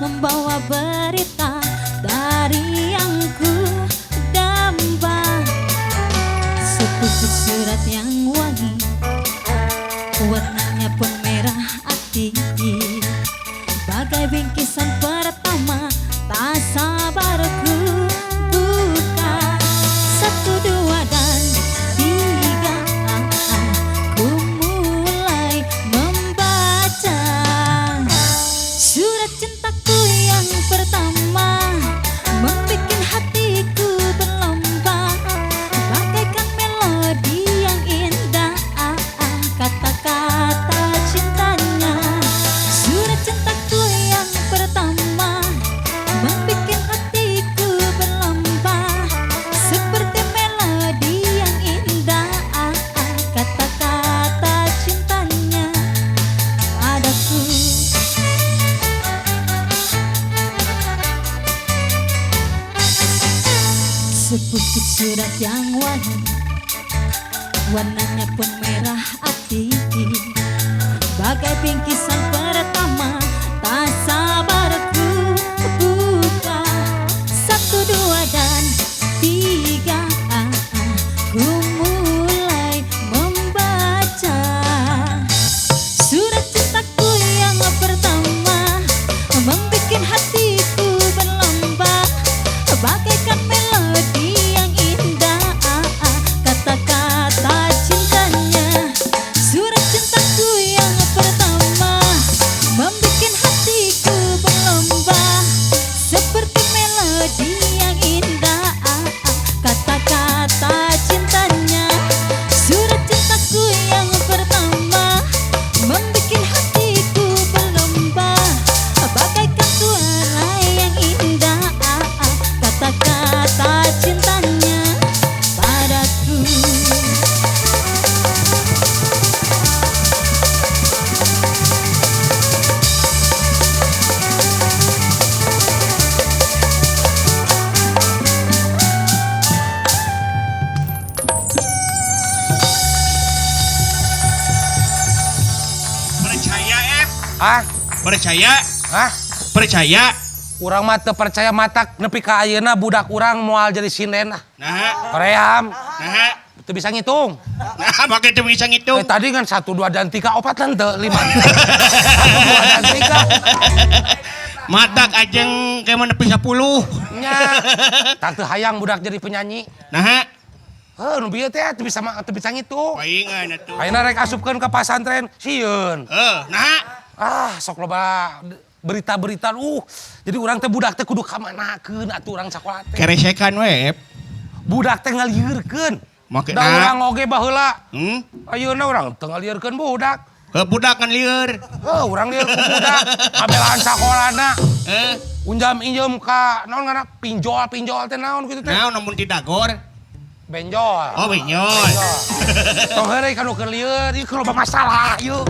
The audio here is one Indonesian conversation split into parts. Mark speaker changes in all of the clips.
Speaker 1: membawa berita dari yang ku damba. Sepucuk surat yang wangi, warnanya pun merah hati, bagai bingkisan pertama. Tak sabar ku buka, 1, 2 dan 3, ku mulai membaca surat cintaku yang pertama, membuat hatiku berlomba, bagaikan melodi yang indah, kata-kata cintanya. Surat cintaku yang pertama, membuat hatiku berlomba, seperti melodi yang indah, kata-kata cintanya padaku. Sepucuk surat yang wangi, warnanya pun merah hati, bagai bingkisan pertama. Tak sabar ku buka, 1, 2 dan 3, ku mulai membaca surat cintaku yang pertama, membuat hatiku berlomba, bagaikan melodi yang indah, kata-kata cintanya. Surat cintaku yang pertama, membuat hatiku berlomba, seperti melodi yang indah, kata-kata cintanya. Surat cintaku yang pertama, membuat hatiku berlomba, bagaikan suara yang indah, kata-kata cintanya padaku.
Speaker 2: Percaya,
Speaker 3: Hah?
Speaker 2: Percaya?
Speaker 3: Hah?
Speaker 2: Percaya?
Speaker 3: Urang mah teu percaya matak nepi ka ayeuna budak urang moal jadi sinden ah.
Speaker 2: Nah,
Speaker 3: Koream,
Speaker 2: nah,
Speaker 3: teu bisa ngitung.
Speaker 2: nah, pakai itu bisa ngitung.
Speaker 3: Tadi kan 1, 2 dan 3, 4 dan 5. 1, 2 dan 3.
Speaker 2: Matak ajeng kayak mana nepi 10.
Speaker 3: Nya. Tak teu hayang budak jadi penyanyi.
Speaker 2: Nah,
Speaker 3: Nu bieu teh teu bisa ngitung.
Speaker 2: paingan atuh.
Speaker 3: Ayeuna rek asupkeun ka pasantren sieun.
Speaker 2: Nah,
Speaker 3: Sok loba berita-berita jadi urang teh budak teh kudu kamanakeun atuh urang sakola teh.
Speaker 2: keresekan we.
Speaker 3: Budak teh ngalieureun.
Speaker 2: Make
Speaker 3: Da urang oge baheula.
Speaker 2: Hmm?
Speaker 3: Ayeuna urang teu ngalieureun budak.
Speaker 2: Budak kan lieur.
Speaker 3: Urang lieur ku budak. Ngabelaan sakolana. Unjam injem ka naon ngaranna pinjol teh naon kitu teh.
Speaker 2: Nah, namun tidak gor.
Speaker 3: Benjol.
Speaker 2: Oh, benyol.
Speaker 3: Tong heureuy kanu keur lieur, ieu keur loba masalah ieu.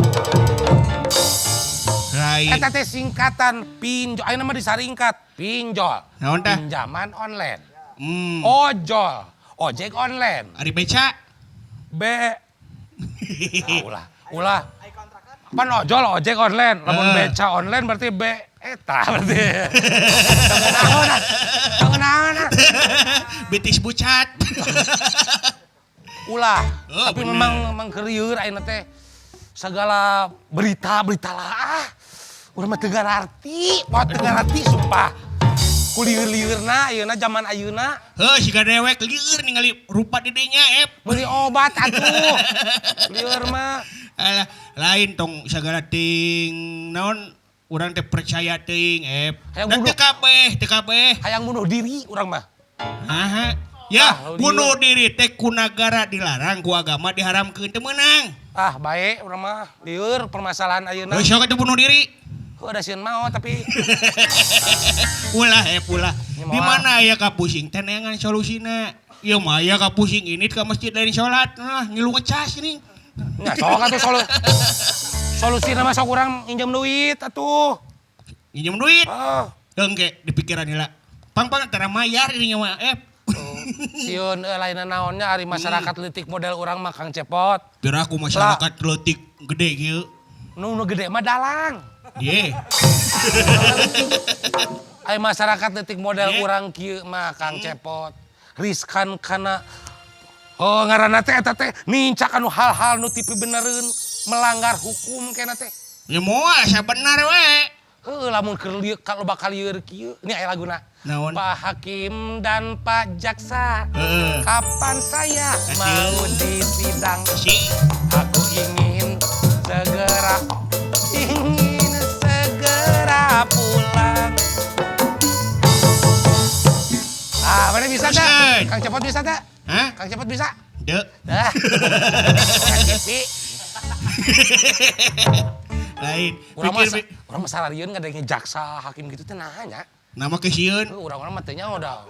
Speaker 2: Lain.
Speaker 3: Eta teh singkatan pinjol, ayeuna mah disaringkat pinjol.
Speaker 2: Naon tah?
Speaker 3: Pinjaman online.
Speaker 2: Hmm.
Speaker 3: Ojol, ojek online.
Speaker 2: Ari beca.
Speaker 3: Ulah. Pan ojol ojek online, lamun beca online berarti eta berarti. Tangenaon.
Speaker 2: Betis bucat.
Speaker 3: Ulah.
Speaker 2: Oh,
Speaker 3: Tapi
Speaker 2: bener.
Speaker 3: memang kerieur ayeuna teh segala berita lah. Urang mah teu ngarti, sumpah. Ku lieur-lieureuna ayeuna zaman ayeuna
Speaker 2: Siga dewek lieur ningali rupa dedenya,
Speaker 3: beli obat atuh. Lieur mah
Speaker 2: Alah, lain tong sagala ting naon urang teh percaya ting,
Speaker 3: Hayang
Speaker 2: Dan
Speaker 3: bunuh.
Speaker 2: teu kabeh.
Speaker 3: hayang bunuh diri urang mah.
Speaker 2: Ya,
Speaker 3: Ah,
Speaker 2: bunuh diri teh ku nagara dilarang, ku agama diharamkeun teu meunang.
Speaker 3: Bae urang mah lieur permasalahan ayeuna.
Speaker 2: Sok atuh bunuh diri.
Speaker 3: Ada sieun mau tapi
Speaker 2: Ulah,
Speaker 3: Ini
Speaker 2: Di
Speaker 3: moal.
Speaker 2: mana aya kapusing teh neangan solusina. Ieu mah aya kapusing ini ke masjid lain salat. Ngilu ngecas ini.
Speaker 3: nya sok atuh solusina mah sok urang injem duit atuh.
Speaker 2: Minjem duit.
Speaker 3: Oh,
Speaker 2: Engke di pikiran heula. Pang-pang tara mayar ini nyawa
Speaker 3: sieun lainna naonnya ari masyarakat leutik model urang mah Kang Cepot.
Speaker 2: Pira aku masyarakat leutik gede kieu.
Speaker 3: Nu gede mah dalang.
Speaker 2: Ye.
Speaker 3: Ay masyarakat detik model
Speaker 2: Ye.
Speaker 3: urang kieu mah Kang Cepot. Riskan kana ngaranna teh eta teh nincak anu hal-hal nu tipe benereun melanggar hukum kena teh.
Speaker 2: Ya moal sabenar we.
Speaker 3: Lamun keur lieu kalau bakal lieur kieu. Ini aya laguna.
Speaker 2: Naon?
Speaker 3: Pak Hakim dan Pak Jaksa.
Speaker 2: Heeh.
Speaker 3: Kapan saya
Speaker 2: Asyik.
Speaker 3: mau disidang?
Speaker 2: Si.
Speaker 3: Aku ingin segera pulang. Mana bisa
Speaker 2: Terus,
Speaker 3: dah?
Speaker 2: Ed.
Speaker 3: Kang Cepot bisa dah?
Speaker 2: Hah?
Speaker 3: Kang Cepot bisa?
Speaker 2: Dek.
Speaker 3: Dah. Kang Cepi.
Speaker 2: Lain.
Speaker 3: Urang
Speaker 2: Pikir
Speaker 3: mah sararieun ngadenge jaksa hakim gitu teh nanya.
Speaker 2: nama kesieun.
Speaker 3: Urang-urang mah teh nya udah.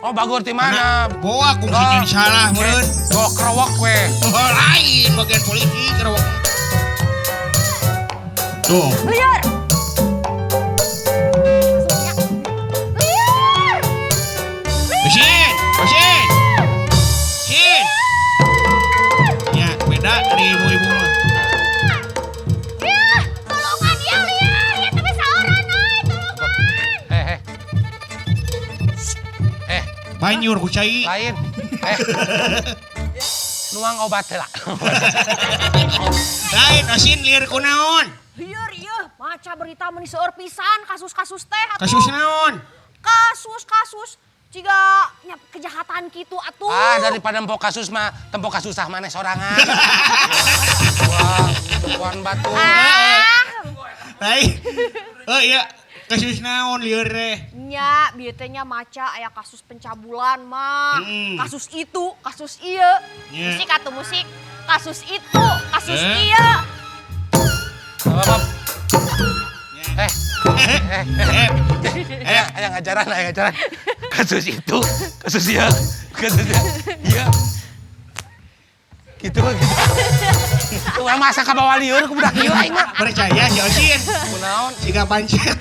Speaker 3: Oh bagur ti mana?
Speaker 2: Boa kungsinya salah meureun.
Speaker 3: Go kerewok we.
Speaker 2: Oh lain bagian polisi kerewok. Tuh.
Speaker 1: Liar. Liar.
Speaker 2: Mesin. Mesin. Mesin. Ya beda dari ibu-ibu mah.
Speaker 1: Ya, tolongan ya liar. Ya tapi saoran ay, tolongan.
Speaker 2: Banjur ku cai.
Speaker 3: Lain. Nuang obat heula.
Speaker 2: Lain asin liar ku naon?
Speaker 1: Liar ieu, maca berita meni seueur pisan kasus-kasus teh atuh.
Speaker 2: Kasus naon?
Speaker 1: Kasus ciga nya kejahatan kitu atuh.
Speaker 3: Daripada empok kasus mah tempok kasusah maneh sorangan. Wah, tuan batu.
Speaker 2: Lain. Oh iya, kasus naon liar teh?
Speaker 1: Nya bieu teh nya maca aya kasus pencabulan mah.
Speaker 2: Hmm.
Speaker 1: Kasus itu, kasus ieu.
Speaker 2: Nya.
Speaker 1: Musik atuh musik. Kasus itu, kasus ieu.
Speaker 3: Bapak.
Speaker 2: Ya.
Speaker 3: Aya ngajaran. Kasus itu, kasus iya. Iya. Gitu. Urang masa ka bawa lieur ku budak ieu aing mah.
Speaker 2: Percaya si Osin.
Speaker 3: Kunaon?
Speaker 2: Siga pancet.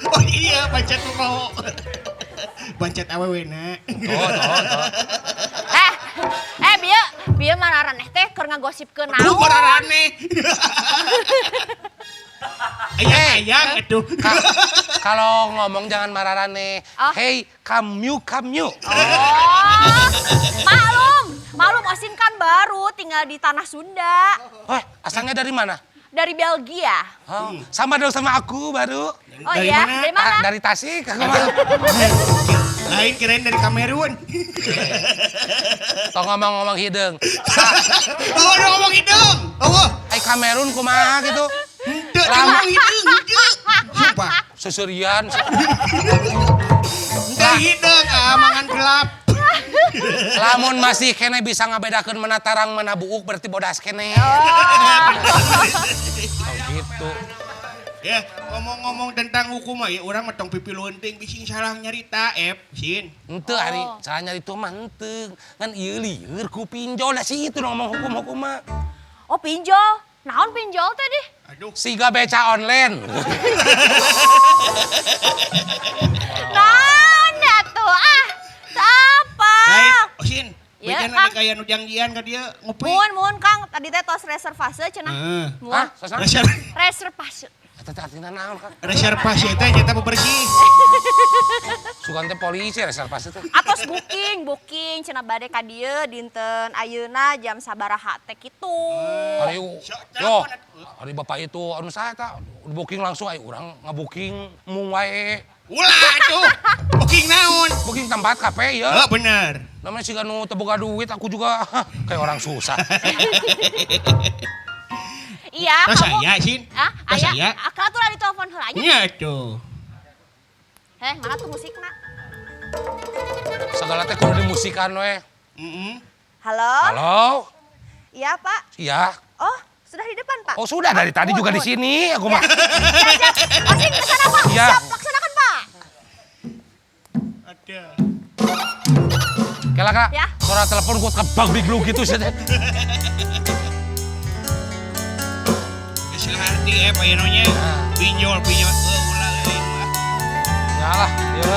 Speaker 2: Oh iya, pancet lu mau. Pancet awewena.
Speaker 3: Tuh.
Speaker 1: Bieu mararaneh teh keur ngagosipkeun
Speaker 2: Aduh,
Speaker 1: naon?
Speaker 2: mararane. Ayang, aduh.
Speaker 3: Kalau ngomong jangan mararane.
Speaker 1: Oh.
Speaker 3: Hey, kamyu.
Speaker 1: Maklum Osin kan baru tinggal di tanah Sunda.
Speaker 3: Wah, asalnya dari mana?
Speaker 1: Dari Belgia.
Speaker 3: Oh, sama dong sama aku baru.
Speaker 1: Oh
Speaker 2: Dari
Speaker 1: iya,
Speaker 2: mana?
Speaker 1: dari mana?
Speaker 3: Dari Tasik. Aku mah.
Speaker 2: Lain kirain dari Kamerun.
Speaker 3: Tong ngomong hideung.
Speaker 2: Oh, udah ngomong hidung. Oh,
Speaker 3: Ai Kamerun kumaha gitu.
Speaker 2: henteu ngomong hidung. Sumpah.
Speaker 3: Susurian.
Speaker 2: Henteu hidung, mangan gelap.
Speaker 3: Lamun masih kene bisa ngabedakeun mana tarang mana buuk berarti bodas kene.
Speaker 1: Oh.
Speaker 3: Gitu.
Speaker 2: Ya, ngomong-ngomong tentang hukum ya, orang mah tong pipi leunting bising salah nyarita, Sin.
Speaker 3: Henteu ari salah nyari itu mah henteu. Ngan ieu lieur ku pinjol da situ ngomong hukum-hukum mah.
Speaker 1: Oh pinjol. Naon pinjol teh deh?
Speaker 3: Aduh. Siga beca online.
Speaker 1: Naon atuh apa?
Speaker 2: Lain, Sin.
Speaker 1: Ya,
Speaker 2: Bejana
Speaker 1: Kang.
Speaker 2: di kaya nu janjian ka dieu ngopi.
Speaker 1: Mun Kang, tadi teh tos reservasi cenah. Mun.
Speaker 3: Hah? Sosok?
Speaker 1: Reservasi.
Speaker 3: Eta artina naon kan?
Speaker 2: Reservasi teh nyata bebersih.
Speaker 3: Sugan teh polisi reservasi teh.
Speaker 1: Atos booking cenah bade ka dieu dinten ayeuna jam sabaraha teh kitu.
Speaker 3: Ari yo, ari bapak itu anu saha eta booking langsung ai urang ngabuking mung wae.
Speaker 2: Ulah tuh. Booking naon?
Speaker 3: Booking tempat kafe ya.
Speaker 2: Oh, bener.
Speaker 3: Namanya si nu teu boga duit aku juga kayak orang susah.
Speaker 1: Iya,
Speaker 2: Tas
Speaker 1: kamu.
Speaker 2: saya, Sin.
Speaker 1: Ah,
Speaker 2: Tas
Speaker 1: aya.
Speaker 2: saya.
Speaker 1: Akal tuh di telepon heula nya.
Speaker 2: Nya tuh.
Speaker 1: Mana tuh musikna?
Speaker 3: Segala teh kudu dimusikan we.
Speaker 1: Halo?
Speaker 3: Halo?
Speaker 1: Iya, Pak.
Speaker 3: Iya.
Speaker 1: Oh, sudah di depan, Pak.
Speaker 3: Oh sudah dari tadi juga di sini aku mah.
Speaker 1: Siap. Masih ke sana, Pak.
Speaker 3: Iya.
Speaker 1: Siap, laksanakan, Pak.
Speaker 2: Ada.
Speaker 3: Kela kak,
Speaker 1: Ya.
Speaker 3: suara telepon gua kebang biglu gitu sih teh.
Speaker 2: Seharti payanonya. Pinjol. Ulah lain mah.
Speaker 3: Yalah, iya.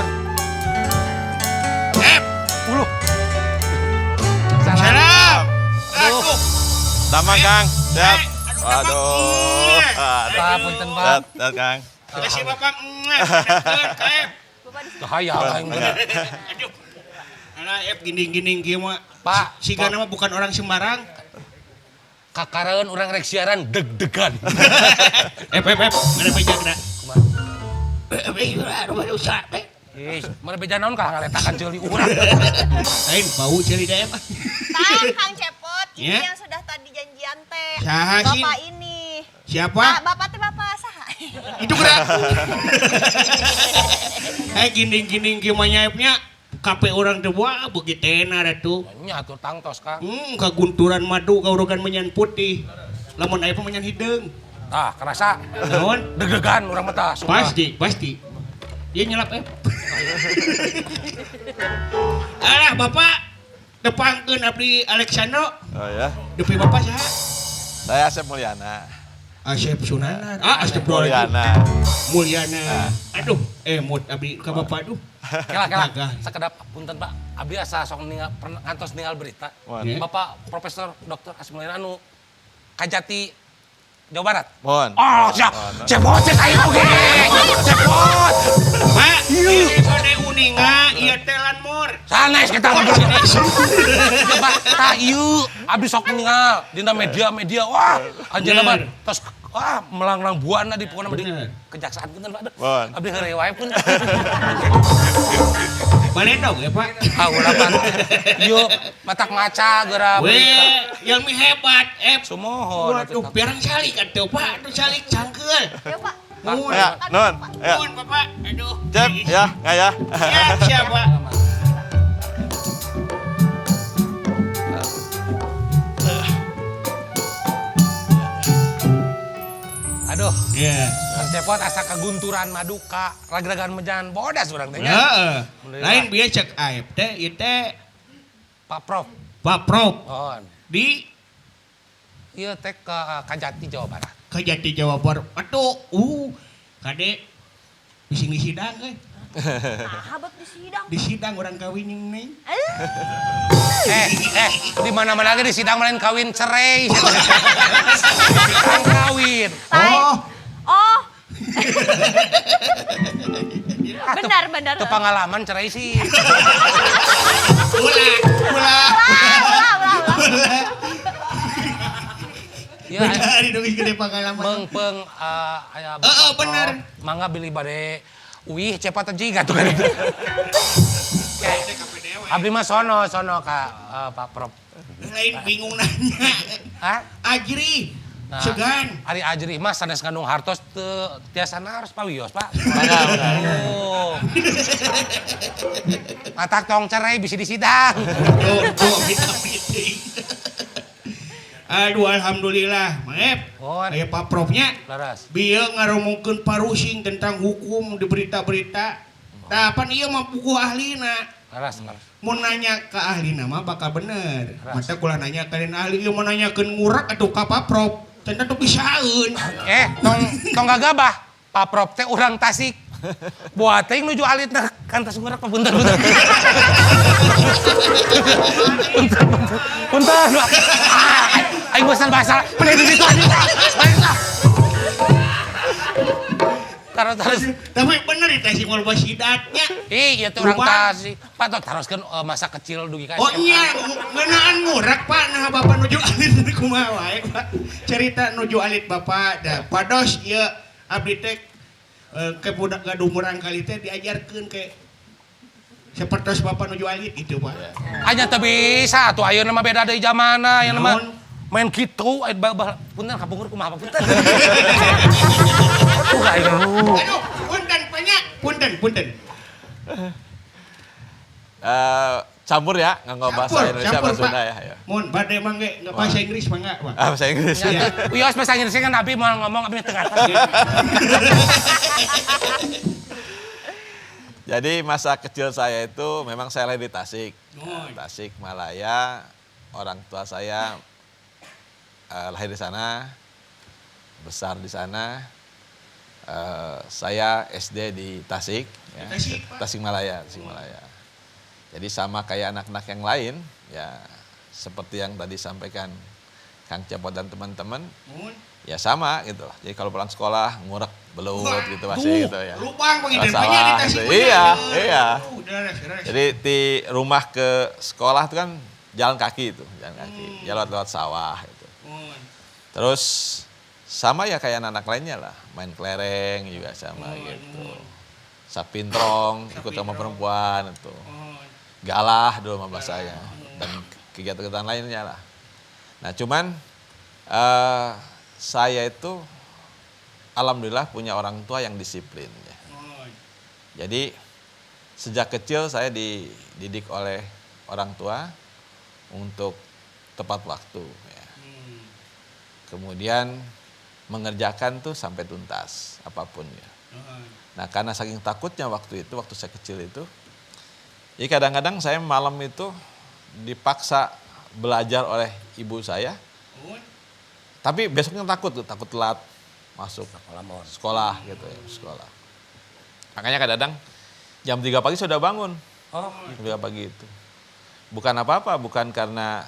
Speaker 3: Uluh.
Speaker 2: Salam.
Speaker 4: Aduh.
Speaker 2: Aduh.
Speaker 4: Sama Kang, siap.
Speaker 2: Aduh.
Speaker 4: Waduh.
Speaker 3: Pak, punten, Pak.
Speaker 4: Siap, Kang.
Speaker 2: Kasih Bapak enak kaep.
Speaker 1: Bapak di sini.
Speaker 3: Cahaya aing bener.
Speaker 2: Aduh. Alah gini-gini kieu mah.
Speaker 3: Pak,
Speaker 2: Sigana mah bukan orang sembarang.
Speaker 3: kakareun urang rek siaran deg-degan.
Speaker 2: Mana meja gerak.
Speaker 3: Mana beja naon kalah ngaletakan ceuli urang.
Speaker 2: Lain bau ceri da Ep.
Speaker 1: Tang, Kang Cepot, ini
Speaker 2: Ya.
Speaker 1: yang sudah tadi janjian teh.
Speaker 2: Saha sih?
Speaker 1: Bapak ini.
Speaker 2: Siapa?
Speaker 1: Bapak teh bapak saha?
Speaker 2: Itu gerak. Gini-gini kieu mah nyaepnya kape orang teh wah begitena ratu.
Speaker 3: Nya atuh tang tos Kang.
Speaker 2: Kagunturan madu kaurugan menyan putih. Lamun aya menyan hideung.
Speaker 3: Tah, kerasa
Speaker 2: Naon?
Speaker 3: deg-degan urang mah tah. sumpah.
Speaker 2: Pasti. Dia nyelap Alah Bapak depangkeun abdi Alexandro.
Speaker 4: Oh ya,
Speaker 2: Depi Bapak saha?
Speaker 4: saya Asep Mulyana.
Speaker 2: Asep Sunanar. Astagfirullahaladzim.
Speaker 4: Mulyana.
Speaker 2: Mulyana. Aduh, mood abdi ka Bapak aduh.
Speaker 3: Kela
Speaker 2: Gagah.
Speaker 3: sakedap punten Pak. Abdi asa sok ngantos ningal berita.
Speaker 4: Mohon.
Speaker 2: Ya.
Speaker 3: Bapak Profesor Dr. Asmulyana anu Kajati Jawa Barat.
Speaker 4: Mohon.
Speaker 3: Oh, siap. Cepot cek aing oge. Cepot.
Speaker 2: Pak, ini kode uninga ieu teh lanmur.
Speaker 3: Sanes kita ngobrol. Pak, tah ieu abdi sok ningal dina media-media. Wah, anjeunna mah
Speaker 2: Bener.
Speaker 3: tos melanglang buana di pokona di
Speaker 2: Bener.
Speaker 3: kejaksaan punten Pak.
Speaker 4: Mohon.
Speaker 3: Abdi heureuy wae pun.
Speaker 2: Baledog ya Pak.
Speaker 3: Ah, ulah Pak. Ieu matak maca geura
Speaker 2: Weh, yang mi hebat,
Speaker 3: sumohon.
Speaker 2: Waduh, biarang salik atuh Pak, aduh salik cangkeul.
Speaker 1: Ya Pak.
Speaker 2: Nuhun.
Speaker 4: Ya, non. Ya.
Speaker 2: Nuhun Bapak. Aduh.
Speaker 4: Cep, ya, nggak ya?
Speaker 2: Siap, Pak.
Speaker 3: Aduh,
Speaker 2: Ya.
Speaker 3: Kang Cepot asa kagunturan madu ka ragragan menjan bodas urang teh nya.
Speaker 2: Heeh. Lain bieu cek aib teh ieu teh
Speaker 3: Pak Prof.
Speaker 2: Pak Prof
Speaker 3: On.
Speaker 2: di
Speaker 3: Ieu teh ke Kajati Jawa Barat.
Speaker 2: Kajati Jawa Barat. Atuh, kade bising di sidang euy.
Speaker 1: Nah, habab di sidang.
Speaker 2: Di sidang orang kawin yang nih.
Speaker 3: Di mana-mana lagi di sidang main kawin cerai. Sidang kawin.
Speaker 2: Oh,
Speaker 1: Oh. Benar.
Speaker 3: Itu pengalaman cerai sih.
Speaker 2: ulah.
Speaker 1: Ulah.
Speaker 3: Ya,
Speaker 2: Benar itu gede pengalaman.
Speaker 3: mengpeng aya
Speaker 2: bener.
Speaker 3: Mangga beli bade uih cepat aja gitu kan. Abdi mah sono ka Pak Prof.
Speaker 2: Lain bingung nanya.
Speaker 3: Hah?
Speaker 2: Ajri,
Speaker 3: Nah,
Speaker 2: segan.
Speaker 3: Ari Ajri mah sanes ngandung hartos teu tiasana harus pawios, Pak. Oh. Matak tong cerai bisa disidang.
Speaker 2: Tuh, amit-amit. Aduh, alhamdulillah. Maaf.
Speaker 3: Oh,
Speaker 2: Aya Pak Profnya.
Speaker 3: laras.
Speaker 2: Bieu ngaromongkeun parusing tentang hukum di berita-berita. Tah pan ieu mah buku ahlina.
Speaker 3: Laras.
Speaker 2: Mun nanya ke ahlina mah bakal bener. Mata kula nanya ka ahli ieu mau nanyakeun ngurak atuh ka Pak Prof. Tenda tuh bisaeun.
Speaker 3: Tong gagabah. Pak Prof teh urang Tasik. Buat teh nuju alitna kan tas ngurak punten. Punten. Aing bosan bahasa. Mending di situ aja. Baiklah. Terus.
Speaker 2: Tapi bener itu sih mau basidatnya.
Speaker 3: Iya tuh orang
Speaker 2: Lupa.
Speaker 3: Tasik. Pak tuh teruskan masa kecil dugi ka
Speaker 2: Oh
Speaker 3: SMA.
Speaker 2: iya, ngeunaan ngurak Pak, nah Bapak nuju alit tadi kumaha wae Pak. Cerita nuju alit Bapak, da pados ieu abdi teh ke budak gadumurang kali teh diajarkeun ke sapertos Bapak nuju alit itu Pak.
Speaker 3: Hanya teu bisa tuh ayeuna mah beda deui zamanna yang
Speaker 2: Naon?
Speaker 3: mah main kitu punten kapungur kumaha punten.
Speaker 2: Aduh, punten banyak, punten.
Speaker 4: Campur ya, nggak bahasa Indonesia
Speaker 2: campur,
Speaker 4: bahasa Sunda
Speaker 2: Pak.
Speaker 4: ya. Ayo.
Speaker 2: Mun bade mangge enggak bahasa Inggris mah enggak, Pak.
Speaker 4: Bahasa Inggris.
Speaker 2: Iya.
Speaker 3: Wios bahasa Inggrisnya kan Abi mau ngomong Abi tengah.
Speaker 4: Jadi masa kecil saya itu memang saya lahir di Tasik.
Speaker 2: Oh.
Speaker 4: Tasik Malaya, orang tua saya lahir di sana, besar di sana. Saya SD di Tasik, ya.
Speaker 2: Tasik, Pak.
Speaker 4: Tasikmalaya. Jadi sama kayak anak-anak yang lain, ya seperti yang tadi sampaikan Kang Cepot dan teman-teman,
Speaker 2: Mun
Speaker 4: ya sama gitu. Jadi kalau pulang sekolah ngurek belut gitu masih gitu ya.
Speaker 2: Lubang pengident
Speaker 4: Salah,
Speaker 2: banyak di
Speaker 4: gitu.
Speaker 2: Tasikmalaya.
Speaker 4: Iya, iya.
Speaker 2: Deres.
Speaker 4: Jadi di rumah ke sekolah itu kan jalan kaki itu, jalan kaki. Ya lewat sawah itu. Terus sama ya kayak anak-anak lainnya lah, main kelereng juga sama gitu. Sapintrong, ikut sama perempuan itu. Galah dulu sama bahasanya. Dan kegiatan-kegiatan lainnya lah. Nah cuman saya itu alhamdulillah punya orang tua yang disiplin ya. Jadi sejak kecil saya dididik oleh orang tua untuk tepat waktu ya. Kemudian mengerjakan tuh sampai tuntas apapun ya. Nah karena saking takutnya waktu saya kecil itu, ya kadang-kadang saya malam itu dipaksa belajar oleh ibu saya, tapi besoknya takut telat masuk sekolah gitu ya, sekolah. Makanya kadang-kadang jam 3 pagi sudah bangun. Jam 3 pagi itu. Bukan apa-apa, bukan karena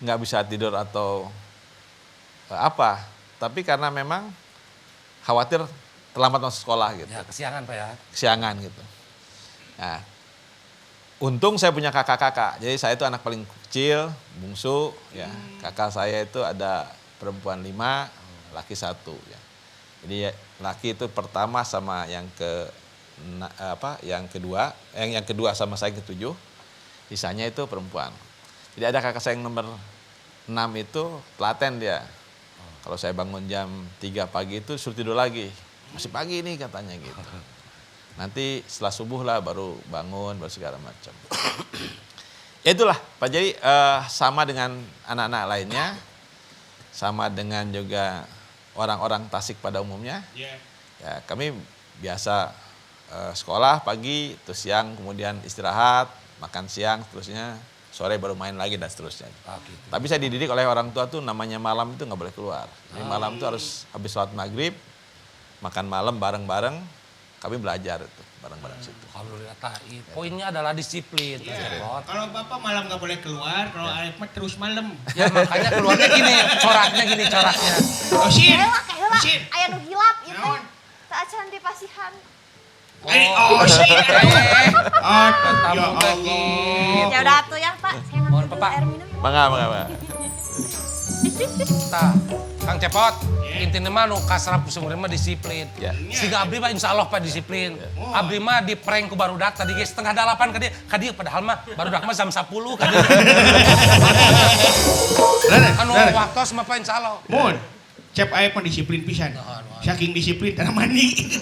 Speaker 4: nggak bisa tidur atau apa, tapi karena memang khawatir terlambat masuk sekolah gitu.
Speaker 3: Ya, kesiangan Pak ya.
Speaker 4: Kesiangan gitu. Nah, untung saya punya kakak-kakak. Jadi saya itu anak paling kecil, bungsu ya. Kakak saya itu ada perempuan 5, laki 1 ya. Jadi laki itu pertama sama yang kedua sama saya ke-7. Sisanya itu perempuan. Jadi ada kakak saya yang nomor 6 itu telaten dia. Kalau saya bangun jam 3 pagi itu suruh tidur lagi. Masih pagi nih katanya gitu. Nanti setelah subuh lah baru bangun, baru segala macam. Ya itulah Pak, jadi sama dengan anak-anak lainnya, sama dengan juga orang-orang Tasik pada umumnya. Ya kami biasa sekolah pagi, terus siang kemudian istirahat, makan siang, terusnya sore baru main lagi dan seterusnya.
Speaker 3: Gitu.
Speaker 4: Tapi saya dididik oleh orang tua tuh namanya malam itu nggak boleh keluar. Jadi malam itu harus habis sholat maghrib, makan malam bareng-bareng, kami belajar itu bareng-bareng situ.
Speaker 3: Alhamdulillah, poinnya adalah disiplin.
Speaker 2: Kalau Bapak malam nggak boleh keluar, kalau Arif mah terus malam.
Speaker 3: Ya makanya keluarnya gini, coraknya.
Speaker 2: Osin.
Speaker 1: Aya nu gilap ieu teh. Teu acan di pasihan.
Speaker 2: Osin.
Speaker 3: Tamu teh gitu.
Speaker 1: Ya udah atuh ya, Pak. Saya
Speaker 3: Mohon,
Speaker 1: ngambil dulu
Speaker 3: Pak.
Speaker 1: air minum.
Speaker 4: Mangga.
Speaker 3: Tah, Kang Cepot, intinya mah nu kasrap seumur mah disiplin.
Speaker 4: Ya.
Speaker 3: Siga abdi mah insyaallah Pak disiplin. Abdi mah di prank ku barudak tadi ge 7:30 ka dieu padahal mah barudak mah jam 10 ka dieu. Anu waktos mah Pak insyaallah.
Speaker 2: Mun, Cep Aep mah disiplin pisan. Saking disiplin tanah mandi.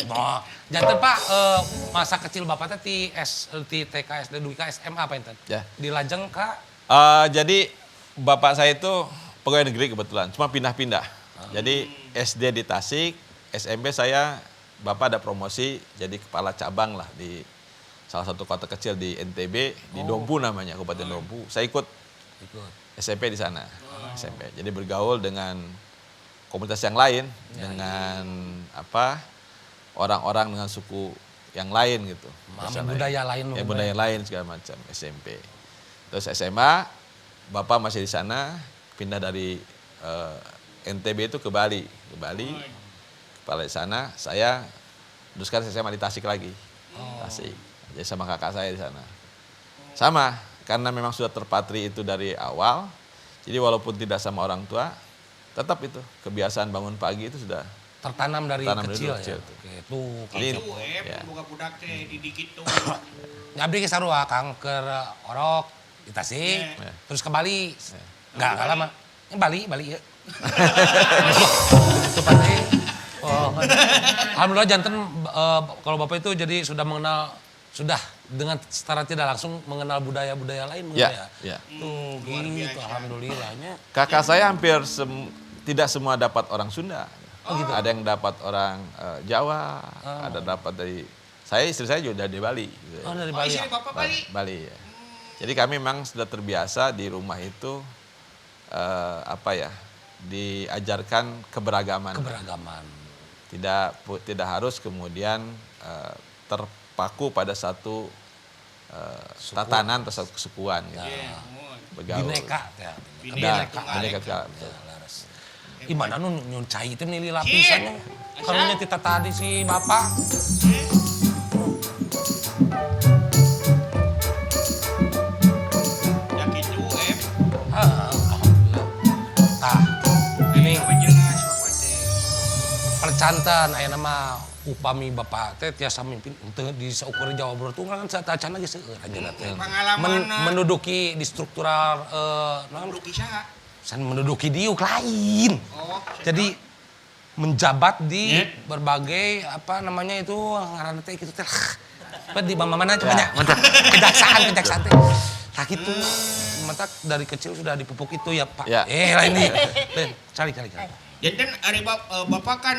Speaker 3: Nah, janten Pak, masa kecil Bapak teh di TK, SD, dugi ka SMA apa enten?
Speaker 4: Ya.
Speaker 3: Di Lajeng ka
Speaker 4: Jadi bapak saya itu pegawai negeri kebetulan, cuma pindah-pindah. Jadi SD di Tasik, SMP saya, bapak ada promosi jadi kepala cabang lah di salah satu kota kecil di NTB, di Dompu namanya, Kabupaten Dompu. Saya ikut SMP di sana, SMP. Jadi bergaul dengan komunitas yang lain, dengan orang-orang dengan suku yang lain gitu.
Speaker 3: budaya lain.
Speaker 4: Ya, budaya lain segala macam, SMP. Terus SMA, bapak masih di sana, pindah dari NTB itu ke Bali. Kepala di sana, saya teruskan SMA di Tasik lagi. Tasik. Jadi sama kakak saya di sana. Sama, karena memang sudah terpatri itu dari awal. Jadi walaupun tidak sama orang tua, tetap itu kebiasaan bangun pagi itu sudah
Speaker 3: tertanam dari kecil ya.
Speaker 4: Oke,
Speaker 3: tuh.
Speaker 2: Itu buka budak teh didik itu.
Speaker 3: Abdi ge sarua Kang keur orok di Tasik, terus ke Bali. Enggak lama. Ini Bali ya. Itu pasti. Alhamdulillah janten kalau Bapak itu jadi sudah dengan secara tidak langsung mengenal budaya-budaya lain
Speaker 4: ya.
Speaker 3: Tuh gitu alhamdulillahnya.
Speaker 4: Kakak saya hampir tidak semua dapat orang Sunda. Gitu. Ada yang dapat orang Jawa, ada dapat dari istri saya juga dari Bali. Gitu.
Speaker 3: Dari Bali.
Speaker 2: Istri Bapak Bali.
Speaker 4: Bali ya. Jadi kami memang sudah terbiasa di rumah itu diajarkan keberagaman. Tidak harus kemudian terpaku pada satu tatanan atau satu kesukuan gitu. Bergaul.
Speaker 3: Bineka ya.
Speaker 4: Bineka.
Speaker 3: Gimana nu nyuncai itu nilai lapisannya? Karunya kita tadi si bapak.
Speaker 2: Yakin juga
Speaker 3: Alhamdulillah. Tah, ini
Speaker 2: jelas bapak teh.
Speaker 3: percantan aya nama upami bapak teh tiasa mimpin teu di saukur Jawa Barat tuh kan sacan lagi seueur aja teh.
Speaker 2: Pengalamanna.
Speaker 3: Menduduki di struktural naon
Speaker 2: Menduduki saha?
Speaker 3: san menduduki diuk lain.
Speaker 2: Oh,
Speaker 3: Jadi menjabat di
Speaker 2: Ya.
Speaker 3: berbagai apa namanya itu ngaranna teh kitu teh. Apa di mana coba nya? Kejaksaan teh. Tah kitu. Mata dari kecil sudah dipupuk itu ya, Pak.
Speaker 4: Ya.
Speaker 3: Lain nih. Lain, cari.
Speaker 2: Jadi ari bapak kan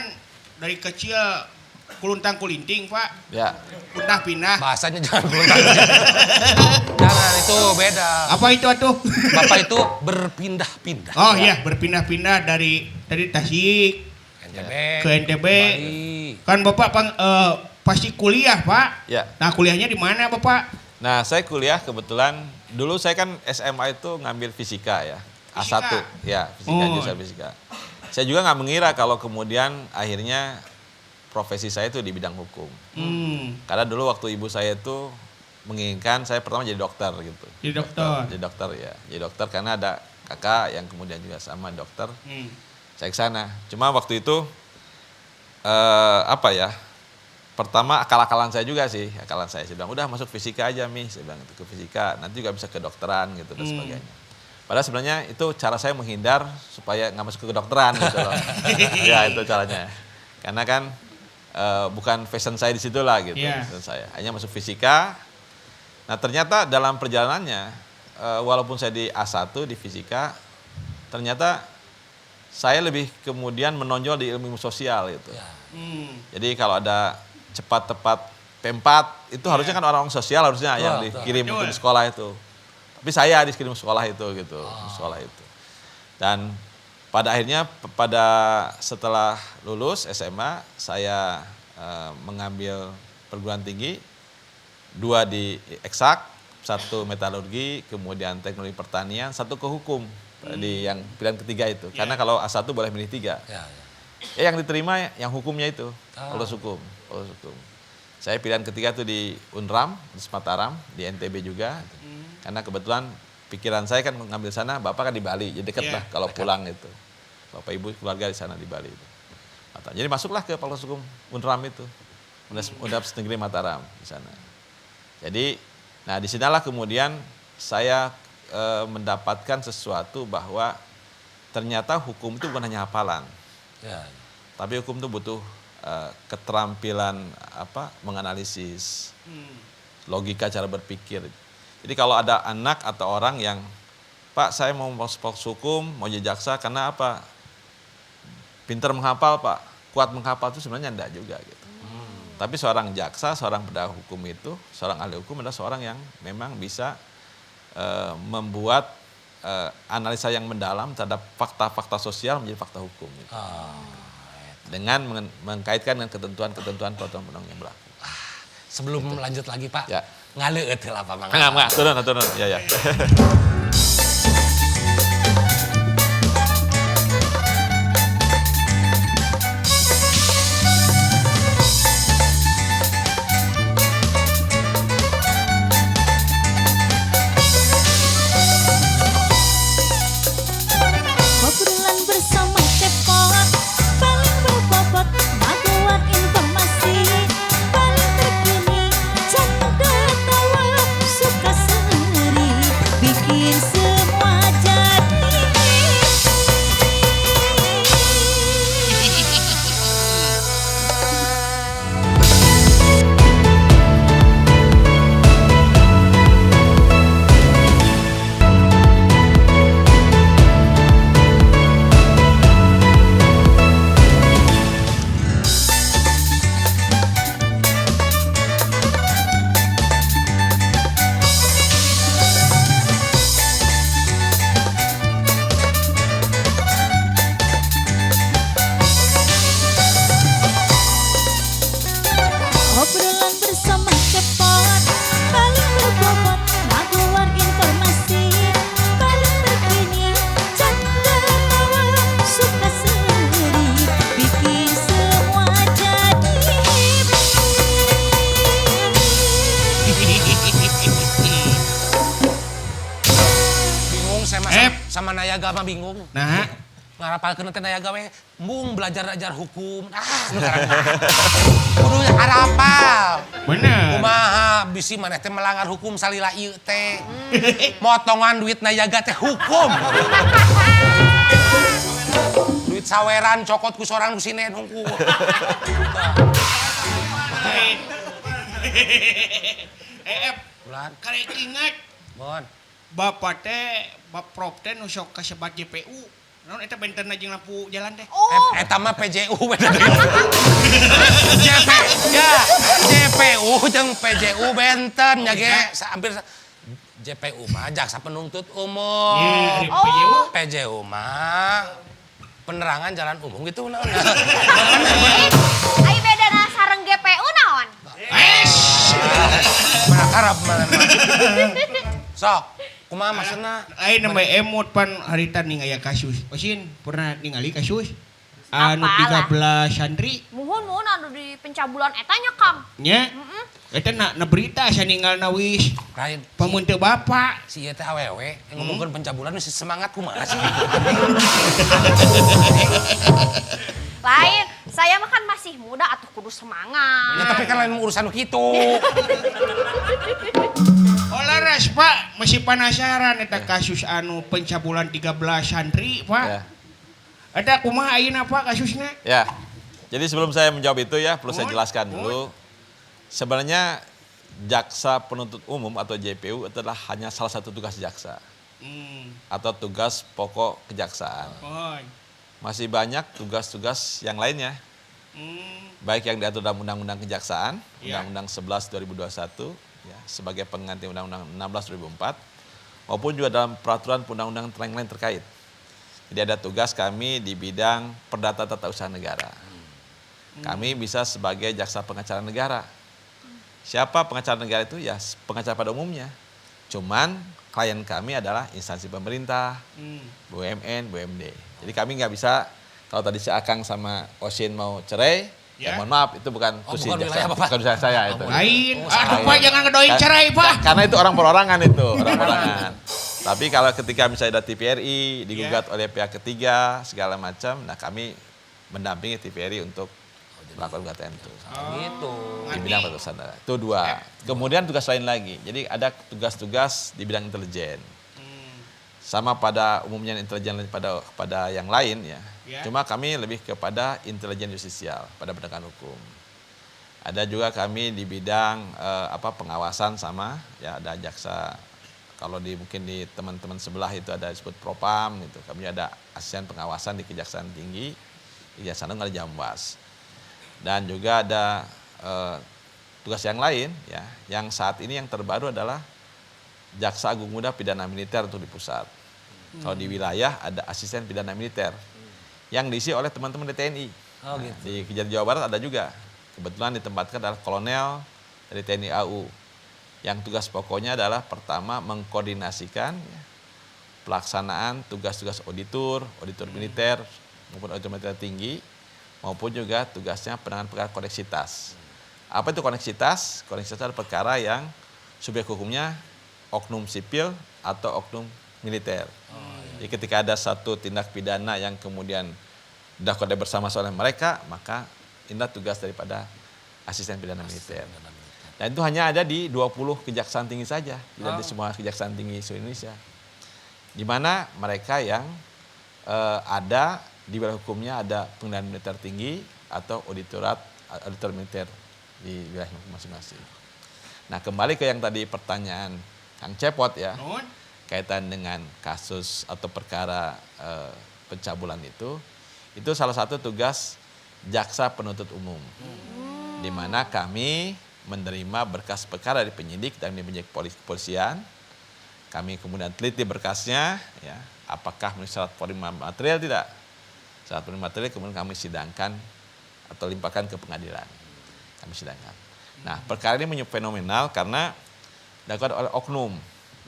Speaker 2: dari kecil kuluntang kulinting Pak,
Speaker 4: Ya.
Speaker 2: pindah-pindah.
Speaker 3: Bahasanya jangan belum Jangan itu beda.
Speaker 2: Apa itu atuh?
Speaker 3: Bapak itu berpindah-pindah.
Speaker 2: Oh iya, berpindah-pindah dari Tasik
Speaker 3: NTB.
Speaker 2: ke NTB.
Speaker 3: Bali.
Speaker 2: Kan bapak pasti kuliah Pak.
Speaker 4: Ya.
Speaker 2: Nah kuliahnya di mana bapak?
Speaker 4: Nah, saya kuliah kebetulan dulu saya kan SMA itu ngambil fisika ya. A1.
Speaker 2: Fisika?
Speaker 4: Ya, fisika
Speaker 2: Oh.
Speaker 4: jurusan fisika. Saya juga nggak mengira kalau kemudian akhirnya profesi saya itu di bidang hukum. Karena dulu waktu ibu saya itu menginginkan saya pertama jadi dokter gitu.
Speaker 2: Jadi dokter.
Speaker 4: Jadi dokter ya. Jadi dokter karena ada kakak yang kemudian juga sama dokter. Saya ke sana. Cuma waktu itu apa ya? Pertama akal-akalan saya juga sih. Akalan saya bilang, "Udah masuk fisika aja, Mi." Saya bilang itu ke fisika, nanti juga bisa ke dokteran gitu dan sebagainya. Padahal sebenarnya itu cara saya menghindar supaya nggak masuk ke kedokteran gitu loh. Ya itu caranya. Karena kan bukan fashion saya di situ lah gitu.
Speaker 2: Yeah.
Speaker 4: Fashion saya hanya masuk fisika. Nah ternyata dalam perjalanannya, walaupun saya di A1 di fisika, ternyata saya lebih kemudian menonjol di ilmu sosial gitu. Jadi kalau ada cepat tepat P4 itu harusnya kan orang sosial harusnya yang dikirim untuk di sekolah itu. Tapi saya dikirim sekolah itu gitu, sekolah itu. Dan pada akhirnya setelah lulus SMA saya mengambil perguruan tinggi, 2 di eksak, 1 metalurgi, kemudian teknologi pertanian, 1 ke hukum di yang pilihan ketiga itu. Karena kalau A1 boleh milih 3. Yang diterima yang hukumnya itu, Fakultas Hukum. Saya pilihan ketiga tuh di Unram, di Mataram, di NTB juga. Karena kebetulan pikiran saya kan mengambil sana, bapak kan di Bali, jadi dekat lah kalau pulang itu. Bapak ibu keluarga di sana di Bali itu. Jadi masuklah ke Fakultas Hukum Unram itu, Universitas Negeri Mataram di sana. Jadi, nah disanalah kemudian saya mendapatkan sesuatu bahwa ternyata hukum itu bukan hanya hafalan. Tapi hukum itu butuh keterampilan menganalisis, logika cara berpikir. Jadi kalau ada anak atau orang yang, Pak saya mau masuk hukum, mau jadi jaksa, karena apa? Pintar menghafal Pak, kuat menghafal itu sebenarnya enggak juga gitu. Tapi seorang jaksa, seorang penegak hukum itu, seorang ahli hukum adalah seorang yang memang bisa membuat analisa yang mendalam terhadap fakta-fakta sosial menjadi fakta hukum. Gitu. Dengan mengkaitkan dengan ketentuan-ketentuan peraturan-perundang yang berlaku.
Speaker 3: Sebelum lanjut lagi Pak,
Speaker 4: Ya.
Speaker 3: ngaleueut heula Pak Mangga.
Speaker 4: Enggak, turun. Ya.
Speaker 5: Obrolan bersama Cepot paling berbobot, membuat informasi paling terkini, canda tawa suka seri, bikin
Speaker 3: sama Nayaga mah bingung.
Speaker 2: Nah,
Speaker 3: Ngarapalkeun teh Nayaga we embung belajar hukum. Nu karang. Kudu harapal.
Speaker 2: bener.
Speaker 3: Kumaha bisi maneh teh melanggar hukum salila ieu teh. Motongan duit Nayaga teh hukum. Duit saweran cokot ku sorang ku sinen hungku. Bulan,
Speaker 2: Karek ingat
Speaker 3: bon.
Speaker 2: bapak teh, Prof teh nu sok kasebat JPU. Naon eta bentenna jeung lampu jalan teh?
Speaker 1: Oh,
Speaker 3: Eta mah PJU beda deui. JPU jeung PJU benten nya ge hampir JPU mah jaksa penuntut umum.
Speaker 2: Ye, PJU.
Speaker 3: PJU mah penerangan jalan umum gitu naon.
Speaker 1: ai bedana sareng GPU naon?
Speaker 3: Mana karab mana. Sok, kumaha maksudna?
Speaker 2: Lain nama emot pan harita ning aya kasus. Osin pernah ningali kasus? Anu
Speaker 1: Apalah.
Speaker 2: 13 santri
Speaker 1: Muhun anu di pencabulan eta nya Kang.
Speaker 2: nya. Eta na berita asa ninggalna wis
Speaker 3: Lain
Speaker 2: pamun teu bapak.
Speaker 3: si ieu teh awewe yang ngomongkeun pencabulan masih semangat kumaha sih?
Speaker 1: Lain, saya mah kan masih muda atuh kudu semangat.
Speaker 3: Ya tapi kan lain urusan nu kitu.
Speaker 2: Oh laras pak, masih penasaran eta kasus anu pencabulan 13 santri pak.
Speaker 4: Ya.
Speaker 2: Ada kumaha ayeuna pak kasusnya?
Speaker 4: Ya, jadi sebelum saya menjawab itu ya perlu saya jelaskan dulu. Sebenarnya jaksa penuntut umum atau JPU adalah hanya salah satu tugas jaksa atau tugas pokok kejaksaan.
Speaker 2: Oh.
Speaker 4: Masih banyak tugas-tugas yang lainnya, baik yang diatur dalam Undang-Undang Kejaksaan,
Speaker 2: Ya.
Speaker 4: Undang-Undang 11 2021, ya, sebagai pengganti Undang-Undang 16 2004, maupun juga dalam peraturan undang-undang yang lain terkait. Jadi ada tugas kami di bidang perdata tata usaha negara. Kami bisa sebagai jaksa pengacara negara. Siapa pengacara negara itu? Ya pengacara pada umumnya. Cuman klien kami adalah instansi pemerintah, BUMN, BUMD. Jadi kami nggak bisa, kalau tadi si Akang sama Osin mau cerai,
Speaker 2: Ya.
Speaker 4: ya mohon maaf itu bukan
Speaker 3: Oh,
Speaker 4: tusi
Speaker 3: bukan
Speaker 4: jaksa,
Speaker 3: wilayah Bapak.
Speaker 4: bukan usaha saya itu.
Speaker 2: Lain.
Speaker 3: Oh,
Speaker 2: Aduh
Speaker 4: saya.
Speaker 2: pak jangan ngedoain cerai pak.
Speaker 4: Karena itu orang perorangan itu, orang perorangan. Tapi kalau ketika misalnya ada TVRI digugat oleh pihak ketiga segala macam, nah kami mendampingi TVRI untuk melakukan gugatan itu.
Speaker 3: Gitu.
Speaker 4: Di bidang pertasan negara. Itu dua. Kemudian tugas lain lagi. Jadi ada tugas-tugas di bidang intelijen. Sama pada umumnya intelijen pada yang lain ya.
Speaker 2: Ya.
Speaker 4: Cuma kami lebih kepada intelijen justisial pada penegakan hukum. Ada juga kami di bidang pengawasan sama ya ada jaksa. Kalau mungkin di teman-teman sebelah itu ada disebut Propam gitu. Kami ada asisten pengawasan di Kejaksaan Tinggi, Kejaksaan Agung ada Jambas. Dan juga ada tugas yang lain ya, yang saat ini yang terbaru adalah Jaksa Agung Muda Pidana Militer untuk di pusat. Kalau di wilayah ada asisten pidana militer yang diisi oleh teman-teman di TNI.
Speaker 3: Oh, gitu.
Speaker 4: Di Kejari Jawa Barat ada juga. Kebetulan ditempatkan adalah kolonel dari TNI AU. Yang tugas pokoknya adalah pertama mengkoordinasikan ya, pelaksanaan tugas-tugas auditor militer maupun auditor militer tinggi, maupun juga tugasnya penanganan perkara koneksitas. Apa itu koneksitas? Koneksitas adalah perkara yang subjek hukumnya oknum sipil atau oknum militer. Jadi ketika ada satu tindak pidana yang kemudian dilakukan bersama-sama oleh mereka, maka inilah tugas daripada asisten pidana militer. Dan itu hanya ada di 20 kejaksaan tinggi saja, tidak di semua kejaksaan tinggi seluruh Indonesia. Di mana mereka yang ada di wilayah hukumnya ada pengadilan militer tinggi atau auditor militer di wilayah masing-masing. Nah kembali ke yang tadi pertanyaan Kang Cepot ya, kaitan dengan kasus atau perkara pencabulan itu salah satu tugas jaksa penuntut umum. Di mana kami menerima berkas perkara dari penyidik dan dari penyidik kepolisian. Kami kemudian teliti berkasnya, ya, apakah memenuhi syarat formal material tidak. Syarat formal material kemudian kami sidangkan atau limpahkan ke pengadilan. Kami sidangkan. Nah perkara ini fenomenal karena dilakukan oleh oknum.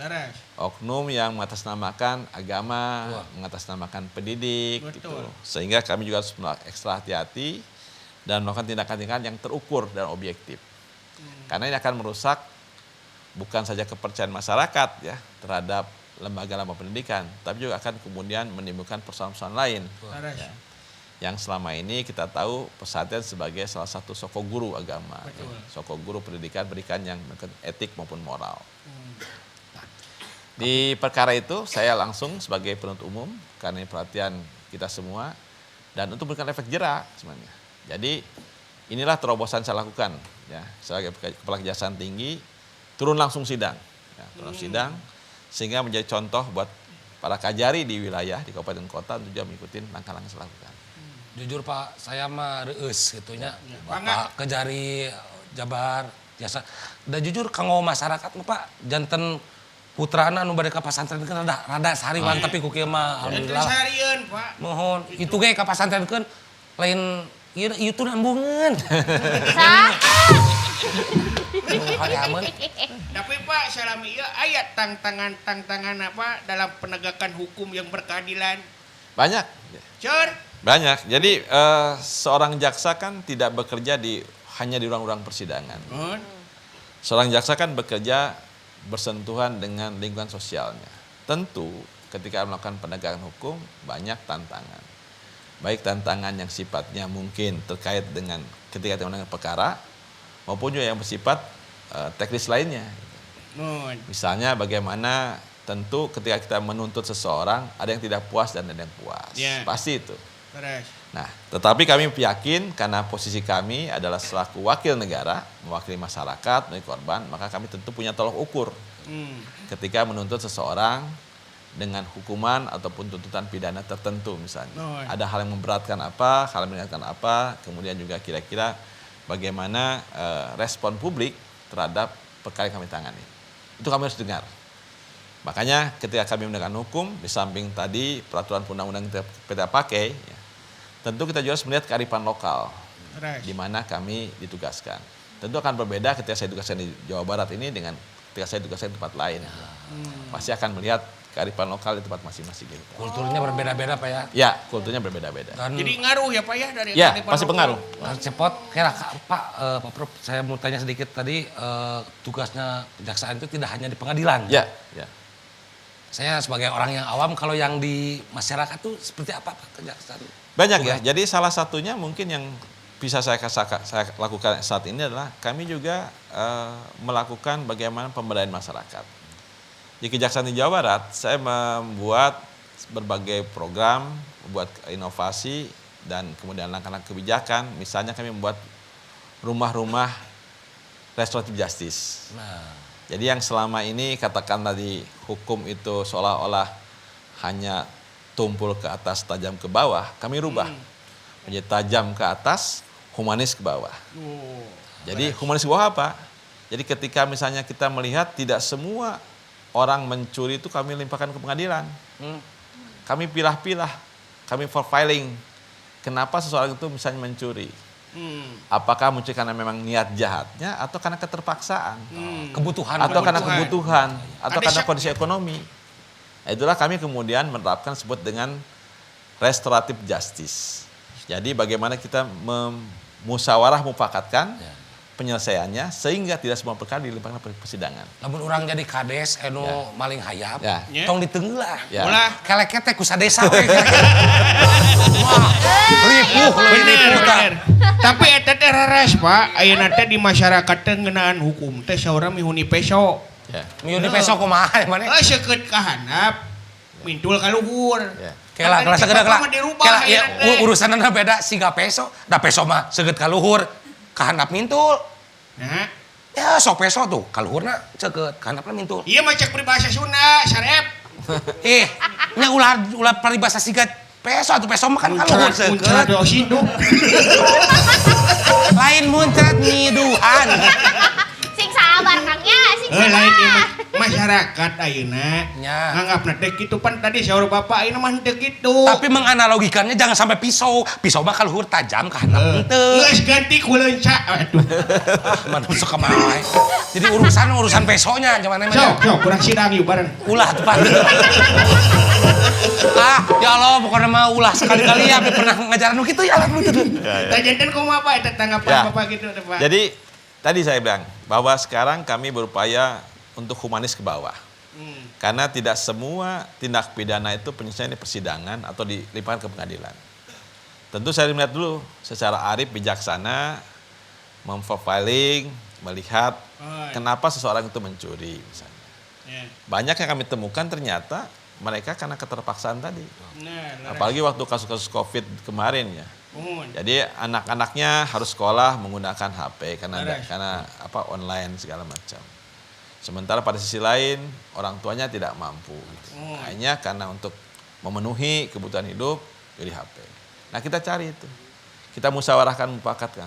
Speaker 2: Laras.
Speaker 4: Oknum yang mengatasnamakan agama, mengatasnamakan pendidik, gitu.
Speaker 2: Betul.
Speaker 4: Sehingga kami juga harus ekstra hati-hati dan melakukan tindakan-tindakan yang terukur dan objektif. Karena ini akan merusak bukan saja kepercayaan masyarakat ya terhadap lembaga pendidikan, tapi juga akan kemudian menimbulkan persoalan-persoalan lain.
Speaker 2: Laras.
Speaker 4: Ya. Yang selama ini kita tahu pesantren sebagai salah satu soko guru agama,
Speaker 2: Betul.
Speaker 4: soko guru pendidikan yang etik maupun moral. Nah, di perkara itu saya langsung sebagai penuntut umum karena ini perhatian kita semua dan untuk memberikan efek jerak sebenarnya. Jadi inilah terobosan saya lakukan ya sebagai kepala kejaksaan tinggi turun langsung sidang, ya, turun sidang sehingga menjadi contoh buat para kajari di wilayah di kabupaten kota untuk juga mengikuti langkah-langkah yang saya lakukan.
Speaker 3: Jujur Pak, saya mah reus gitunya.
Speaker 2: Bangga.
Speaker 3: Bapak Kejari Jabar biasa. Dan jujur kanggo masyarakat mah Pak, janten putrana nu bade ka pasantren kan rada sariwan tapi ku kieu mah
Speaker 2: Ente
Speaker 3: alhamdulillah.
Speaker 2: seharian, Pak.
Speaker 3: Mohon itu ge ka pasantrenkeun lain ieu tuh nambungeun.
Speaker 1: Saha?
Speaker 3: Hadiameun.
Speaker 2: Tapi Pak, salami ieu aya tantangan apa dalam penegakan hukum yang berkeadilan.
Speaker 4: Banyak.
Speaker 2: Cur.
Speaker 4: Banyak. Jadi seorang jaksa kan tidak bekerja hanya di ruang-ruang persidangan.
Speaker 2: Nun.
Speaker 4: Seorang jaksa kan bekerja bersentuhan dengan lingkungan sosialnya. Tentu ketika melakukan penegakan hukum banyak tantangan. Baik tantangan yang sifatnya mungkin terkait dengan ketika kita menangani perkara maupun juga yang bersifat teknis lainnya.
Speaker 2: Nun.
Speaker 4: Misalnya bagaimana tentu ketika kita menuntut seseorang ada yang tidak puas dan ada yang puas.
Speaker 2: Ya.
Speaker 4: Pasti itu.
Speaker 2: Laras.
Speaker 4: Nah, tetapi kami yakin karena posisi kami adalah selaku wakil negara, mewakili masyarakat, mewakili korban, maka kami tentu punya tolok ukur ketika menuntut seseorang dengan hukuman ataupun tuntutan pidana tertentu misalnya.
Speaker 2: Oh.
Speaker 4: Ada hal yang memberatkan apa, hal yang meringankan apa, kemudian juga kira-kira bagaimana respon publik terhadap perkara yang kami tangani. Itu kami harus dengar. Makanya ketika kami menegakkan hukum, di samping tadi peraturan undang-undang kita pakai, ya, tentu kita juga harus melihat kearifan lokal
Speaker 2: Laras.
Speaker 4: di mana kami ditugaskan. Tentu akan berbeda ketika saya ditugaskan di Jawa Barat ini dengan ketika saya ditugaskan di tempat lain. Pasti akan melihat kearifan lokal di tempat masing-masing gitu.
Speaker 3: Kulturnya berbeda-beda Pak ya.
Speaker 4: Ya, kulturnya berbeda-beda.
Speaker 3: Dan
Speaker 2: Jadi ngaruh ya Pak ya dari
Speaker 4: Ya,
Speaker 2: kearifan
Speaker 4: pasti
Speaker 2: lokal?
Speaker 4: pengaruh.
Speaker 3: cepot kira Pak Prof saya mau tanya sedikit tadi tugasnya kejaksaan itu tidak hanya di pengadilan.
Speaker 4: Ya, ya.
Speaker 3: Saya sebagai orang yang awam kalau yang di masyarakat tuh seperti apa Pak kejaksaan?
Speaker 4: Banyak ya. Jadi salah satunya mungkin yang bisa saya lakukan saat ini adalah kami juga melakukan bagaimana pemberdayaan masyarakat. Di Kejaksaan di Jawa Barat, saya membuat berbagai program, membuat inovasi dan kemudian langkah-langkah kebijakan. Misalnya kami membuat rumah-rumah restoratif justice.
Speaker 3: Nah,
Speaker 4: Jadi yang selama ini katakan tadi hukum itu seolah-olah hanya tumpul ke atas, tajam ke bawah, kami rubah menjadi tajam ke atas, humanis ke bawah.
Speaker 2: Oh.
Speaker 4: Jadi humanis ke bawah apa? Jadi ketika misalnya kita melihat tidak semua orang mencuri itu kami limpahkan ke pengadilan. Kami pilah-pilah, kami profiling. Kenapa seseorang itu misalnya mencuri? Apakah muncul karena memang niat jahatnya atau karena keterpaksaan?
Speaker 3: kebutuhan
Speaker 4: Atau karena
Speaker 2: kebutuhan.
Speaker 4: kebutuhan? Atau
Speaker 2: Ada
Speaker 4: karena
Speaker 2: syak-
Speaker 4: kondisi ekonomi? Nah, itulah kami kemudian menerapkan sebut dengan restoratif justice. Jadi bagaimana kita musyawarah mufakatkan penyelesaiannya sehingga tidak semua perkara dilimpahkan ke persidangan.
Speaker 3: Lamun orang jadi kades anu maling hayap,
Speaker 4: Ya.
Speaker 2: Ya.
Speaker 3: tong ditenggelah.
Speaker 4: Ya.
Speaker 2: Ulah.
Speaker 3: Keleknya teh ku sadesa we. Wah, ripuh leuwih
Speaker 2: Bener,
Speaker 3: ripuh tah.
Speaker 2: bener. Tapi eta teh reres Pak, ayeuna teh di masyarakat teh ngeunaan hukum teh saurang mihuni peso.
Speaker 4: Ya.
Speaker 3: Mieu di peso kumaha mana?
Speaker 2: Seukeut ka handap, mintul ka luhur.
Speaker 4: Ya.
Speaker 3: Kela kela
Speaker 2: Tapi
Speaker 3: segera kela.
Speaker 2: mah dirubah
Speaker 3: Kela ya
Speaker 2: ayeuna teh.
Speaker 3: urusanna beda siga peso. Da peso mah seugeut ka luhur, ka handap mintul.
Speaker 2: Nah,
Speaker 3: Ya sok peso tuh, ka luhurna seugeut, ka handapna mintul.
Speaker 2: iya mah cek peribahasa Sunda, sarep.
Speaker 3: Nya ulah paribasa siga peso atuh peso mah kan ka luhur
Speaker 2: Muncrat
Speaker 3: seugeut.
Speaker 2: osiduk.
Speaker 3: Lain muncrat nyiduhan.
Speaker 1: Sing sabar Kang ya, sing
Speaker 2: Lain
Speaker 1: sabar.
Speaker 2: ieu mah masyarakat ayeuna.
Speaker 3: Ya.
Speaker 2: Nganggapna teh kitu pan tadi saur bapak ayeuna mah teu kitu.
Speaker 3: Tapi menganalogikannya jangan sampai pisau. Pisau mah ka luhur tajam ka handap henteu.
Speaker 2: Geus ganti ku leunca. Aduh.
Speaker 3: Manusuk ka wae. Jadi urusan pesonya cuman emang.
Speaker 2: Sok, kurang sidang yuk bareng.
Speaker 3: Ulah tuh Pak. Ya Allah, pokoknya mah ulah sekali-kali ya pernah ngajaran nu kitu ya lah nu tuh.
Speaker 2: Tajanten kumaha Pak eta tanggapan
Speaker 4: Ya.
Speaker 2: Bapak gitu teh Pak.
Speaker 4: Jadi tadi saya bilang bahwa sekarang kami berupaya untuk humanis ke bawah. Karena tidak semua tindak pidana itu penyelesaian di persidangan atau dilimpahkan ke pengadilan. Tentu saya melihat dulu secara arif bijaksana, memprofiling, melihat kenapa seseorang itu mencuri misalnya. Banyak yang kami temukan ternyata mereka karena keterpaksaan tadi. Apalagi waktu kasus-kasus COVID kemarin ya. Jadi anak-anaknya harus sekolah menggunakan HP karena online segala macam. Sementara pada sisi lain orang tuanya tidak mampu. Gitu. Hanya karena untuk memenuhi kebutuhan hidup beli HP. Nah kita cari itu, kita musyawarahkan, mupakatkan.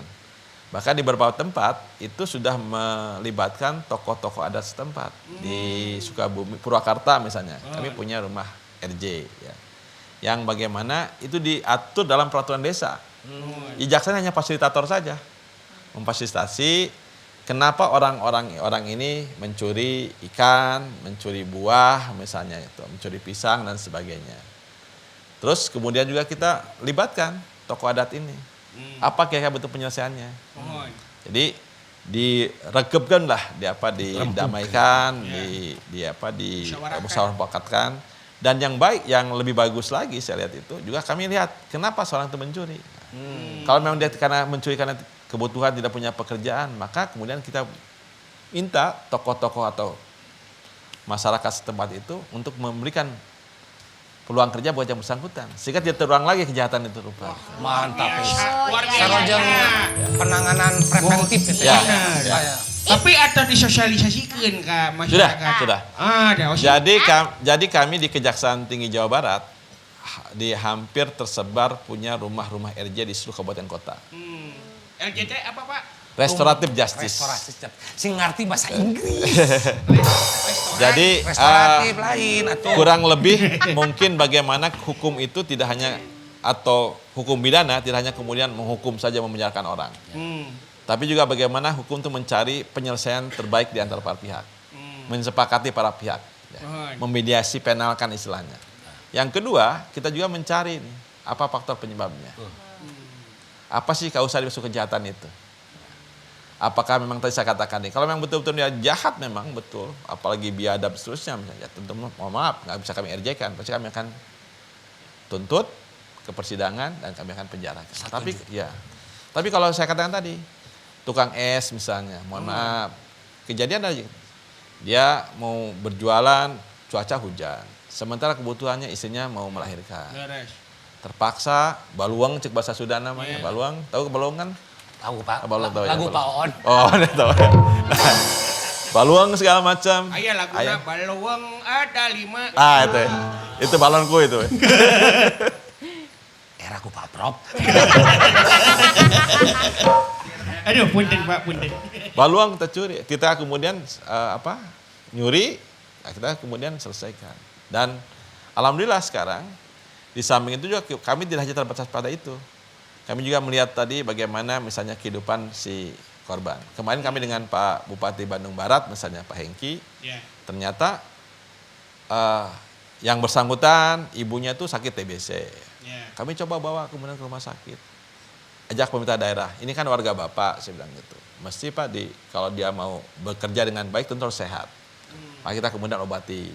Speaker 4: Bahkan di beberapa tempat itu sudah melibatkan tokoh-tokoh adat setempat. Di Sukabumi, Purwakarta misalnya, kami punya rumah RJ. Ya. Yang bagaimana itu diatur dalam peraturan desa. Jaksa hanya fasilitator saja, memfasilitasi. Kenapa orang ini mencuri ikan, mencuri buah misalnya itu, mencuri pisang dan sebagainya. Terus kemudian juga kita libatkan tokoh adat ini. Apa kira-kira bentuk penyelesaiannya? Jadi direkepkanlah, didamaikan, dimusyawarahkan. Dan yang baik, yang lebih bagus lagi saya lihat itu juga kami lihat kenapa seorang itu mencuri. Kalau memang dia karena mencuri karena kebutuhan tidak punya pekerjaan, maka kemudian kita minta tokoh-tokoh atau masyarakat setempat itu untuk memberikan peluang kerja buat yang bersangkutan sehingga tidak terulang lagi kejahatan itu rupa.
Speaker 3: Mantap.
Speaker 2: Luar
Speaker 3: Sarojeng penanganan preventif itu
Speaker 4: Ya.
Speaker 2: Tapi atau disosialisasikan ke masyarakat.
Speaker 4: Sudah. Jadi kami di Kejaksaan Tinggi Jawa Barat di hampir tersebar punya rumah-rumah RJ di seluruh kabupaten kota.
Speaker 2: RJT apa Pak?
Speaker 4: Restoratif Justice.
Speaker 3: Restoratif. Sing ngerti bahasa Inggris.
Speaker 4: Jadi
Speaker 3: Restoratif lain atau
Speaker 4: kurang lebih mungkin bagaimana hukum itu tidak hanya atau hukum pidana tidak hanya kemudian menghukum saja memenjarakan orang. Tapi juga bagaimana hukum itu mencari penyelesaian terbaik di antara para pihak. Mensepakati para pihak. Ya. Memediasi, penalkan istilahnya. Yang kedua, kita juga mencari nih, apa faktor penyebabnya. Apa sih kausalitas kejahatan itu? Apakah memang tadi saya katakan nih, kalau memang betul-betul dia jahat memang betul, apalagi biadab seterusnya, ya tentu mohon maaf, nggak bisa kami RJ-kan, pasti kami akan tuntut ke persidangan dan kami akan penjarakan. Tapi kalau saya katakan tadi, tukang es misalnya, mohon maaf, kejadian aja, dia mau berjualan, cuaca hujan, sementara kebutuhannya istrinya mau melahirkan. Terpaksa baluang cek bahasa Sunda namanya, baluang, tahu baluang kan?
Speaker 3: tahu Pak.
Speaker 4: Baluang tahu ya.
Speaker 3: Lagu Pak On.
Speaker 4: Oh, udah tahu ya. Nah, baluang segala macam.
Speaker 2: Aya laguna baluang ada 5.
Speaker 4: Ah itu balonku itu.
Speaker 3: Era ku Pak Prop.
Speaker 2: Aduh, punten Pak, punten.
Speaker 4: Baluang kita curi, kita kemudian nyuri, kita kemudian selesaikan. Dan alhamdulillah sekarang di samping itu juga kami tidak hanya terbatas pada itu. Kami juga melihat tadi bagaimana misalnya kehidupan si korban. Kemarin kami dengan Pak Bupati Bandung Barat misalnya Pak Hengki, ternyata yang bersangkutan ibunya itu sakit TBC. Kami coba bawa kemudian ke rumah sakit. Ajak pemerintah daerah, ini kan warga Bapak, saya bilang gitu. Mesti Pak, kalau dia mau bekerja dengan baik tentu harus sehat. Maka kita kemudian obati.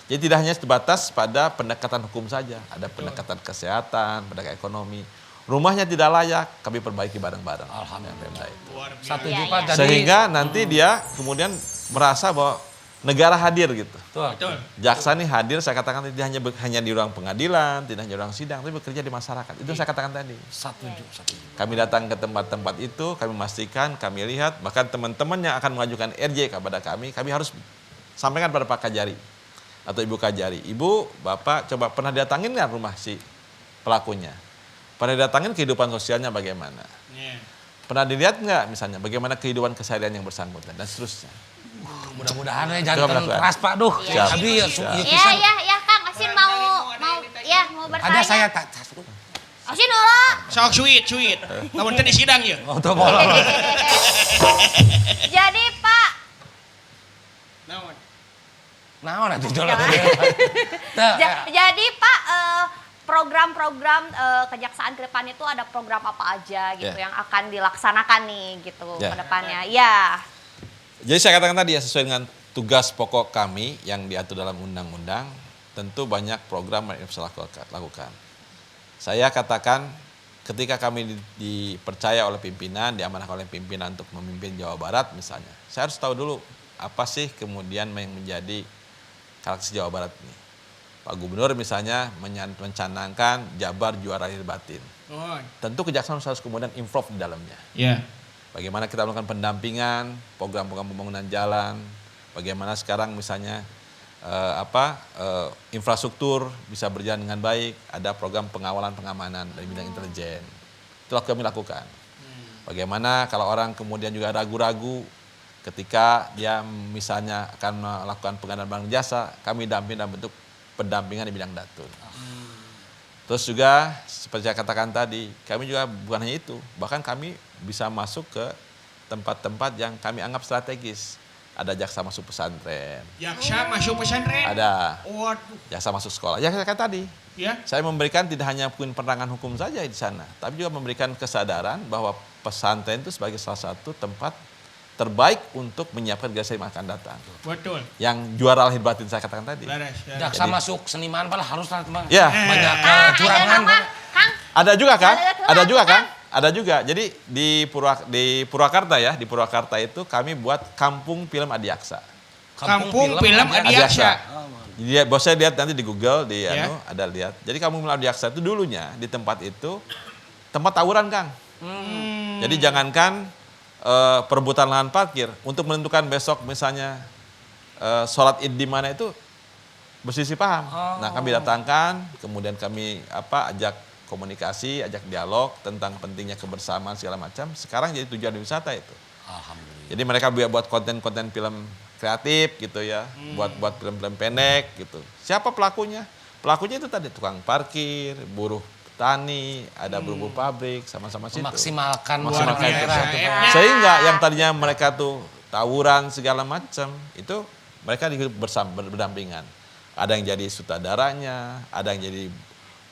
Speaker 4: Jadi tidak hanya terbatas pada pendekatan hukum saja, ada pendekatan kesehatan, pendekatan ekonomi. Rumahnya tidak layak, kami perbaiki bareng-bareng.
Speaker 3: Alhamdulillah.
Speaker 5: Satu
Speaker 3: Setuju
Speaker 5: Iya,
Speaker 3: Pak.
Speaker 5: iya.
Speaker 3: Jadi
Speaker 4: Sehingga nanti dia kemudian merasa bahwa negara hadir gitu.
Speaker 2: Betul.
Speaker 4: Jaksa ini hadir, saya katakan tidak hanya di ruang pengadilan, tidak hanya di ruang sidang, tapi bekerja di masyarakat. Itu saya katakan tadi.
Speaker 3: setuju.
Speaker 4: Kami datang ke tempat-tempat itu, kami memastikan, kami lihat, bahkan teman-teman yang akan mengajukan RJ kepada kami harus sampaikan pada Pak Kajari atau Ibu Kajari. Ibu, Bapak coba pernah datangin nggak rumah si pelakunya? Pernah datangin kehidupan sosialnya bagaimana? Pernah dilihat nggak misalnya bagaimana kehidupan keseharian yang bersangkutan dan seterusnya?
Speaker 3: Mudah-mudahan ya
Speaker 4: Coba
Speaker 3: jangan
Speaker 4: melakukan.
Speaker 3: keras Pak. Duh.
Speaker 4: Siap.
Speaker 3: Tapi ya
Speaker 5: Iya, Kang. Asin mau bertanya.
Speaker 3: ada saya tak.
Speaker 5: Asin dulu.
Speaker 2: Sok sweet. Namun tadi sidang ya.
Speaker 3: Oh, tuh bolong.
Speaker 5: Jadi, Pak,
Speaker 2: Naon?
Speaker 3: Naon atuh jual.
Speaker 5: jadi Pak, program-program kejaksaan ke depan itu ada program apa aja gitu yang akan dilaksanakan nih gitu ke depannya. Iya.
Speaker 4: Jadi saya katakan tadi ya sesuai dengan tugas pokok kami yang diatur dalam undang-undang, tentu banyak program yang bisa lakukan. Saya katakan ketika kami dipercaya oleh pimpinan, diamanahkan oleh pimpinan untuk memimpin Jawa Barat misalnya, saya harus tahu dulu apa sih kemudian yang menjadi karakteristik Jawa Barat ini. Pak Gubernur misalnya mencanangkan Jabar juara lahir batin.
Speaker 2: Oh.
Speaker 4: Tentu kejaksaan harus kemudian involved di dalamnya.
Speaker 2: Ya.
Speaker 4: Bagaimana kita melakukan pendampingan, program-program pembangunan jalan, bagaimana sekarang misalnya infrastruktur bisa berjalan dengan baik, ada program pengawalan pengamanan dari bidang intelijen. Itulah kami lakukan. Bagaimana kalau orang kemudian juga ragu-ragu ketika dia misalnya akan melakukan pengadaan barang jasa, kami dampingi dalam bentuk pendampingan di bidang datun. Terus juga seperti saya katakan tadi, kami juga bukan hanya itu, bahkan kami bisa masuk ke tempat-tempat yang kami anggap strategis. Ada jaksa masuk pesantren,
Speaker 2: Jaksa masuk pesantren.
Speaker 4: ada
Speaker 2: Waduh.
Speaker 4: jaksa masuk sekolah. Ya saya katakan tadi,
Speaker 2: Ya.
Speaker 4: saya memberikan tidak hanya penerangan hukum saja di sana, tapi juga memberikan kesadaran bahwa pesantren itu sebagai salah satu tempat terbaik untuk menyiapkan generasi yang akan datang.
Speaker 2: Betul.
Speaker 4: Yang juara lahir batin saya katakan tadi.
Speaker 2: Laras.
Speaker 3: Jaksa masuk seniman malah harus lah teman.
Speaker 4: Ya.
Speaker 3: Banyak
Speaker 5: Kang,
Speaker 3: kecurangan.
Speaker 5: ada Kang.
Speaker 4: Ada juga kan?
Speaker 5: Ada
Speaker 4: Ada juga
Speaker 5: Kang.
Speaker 4: kan? Ada juga. Jadi di Purwakarta ya, di Purwakarta itu kami buat kampung film Adiaksa.
Speaker 2: Kampung film Adiaksa.
Speaker 4: Jadi bos saya lihat nanti di Google di
Speaker 2: Ya.
Speaker 4: ada lihat. Jadi kampung film Adiaksa itu dulunya di tempat itu tempat tawuran, Kang. Jadi jangankan perebutan lahan parkir untuk menentukan besok misalnya sholat id di mana itu bersisi paham. Nah kami datangkan, kemudian kami ajak komunikasi, ajak dialog tentang pentingnya kebersamaan segala macam. Sekarang jadi tujuan wisata itu.
Speaker 3: Alhamdulillah.
Speaker 4: Jadi mereka buat konten-konten film kreatif gitu ya, buat film-film pendek gitu. Siapa pelakunya? Pelakunya itu tadi tukang parkir, buruh tani, ada buruh pabrik, sama-sama situ.
Speaker 3: Memaksimalkan
Speaker 4: Maksimalkan itu.
Speaker 3: daerah tuh, Pak.
Speaker 4: Sehingga yang tadinya mereka tuh tawuran segala macam, itu mereka berdampingan. Ada yang jadi sutradaranya, ada yang jadi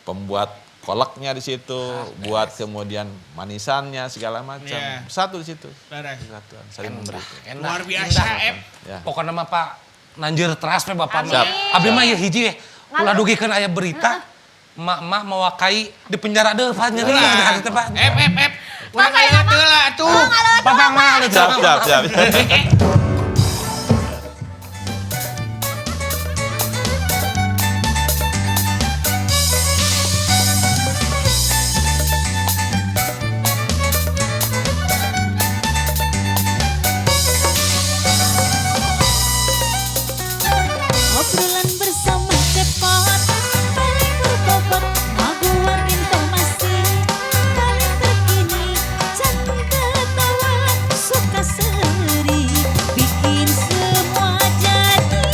Speaker 4: pembuat kolaknya di situ, buat kemudian manisannya segala macam.
Speaker 2: Iya.
Speaker 4: Satu di situ.
Speaker 2: Laras.
Speaker 4: Kesatuan, saling memberi.
Speaker 3: Enak.
Speaker 2: Luar biasa, Ep.
Speaker 4: Ya.
Speaker 3: Pokoknya mah Pak nanjir teras we Bapak.
Speaker 4: Siap.
Speaker 3: Abdi mah ya hiji we. Ulah dugikeun aya berita. Mak mewakai di penjara deh Pak nyeri hari teh Pak.
Speaker 2: Ep. Udah kayak lah tuh.
Speaker 3: Bapak mah
Speaker 4: Siap.
Speaker 6: Obrolan bersama Cepot, paling berbobot, maguan informasi, paling terkini, jangan ketawa, suka seri, bikin semua jadi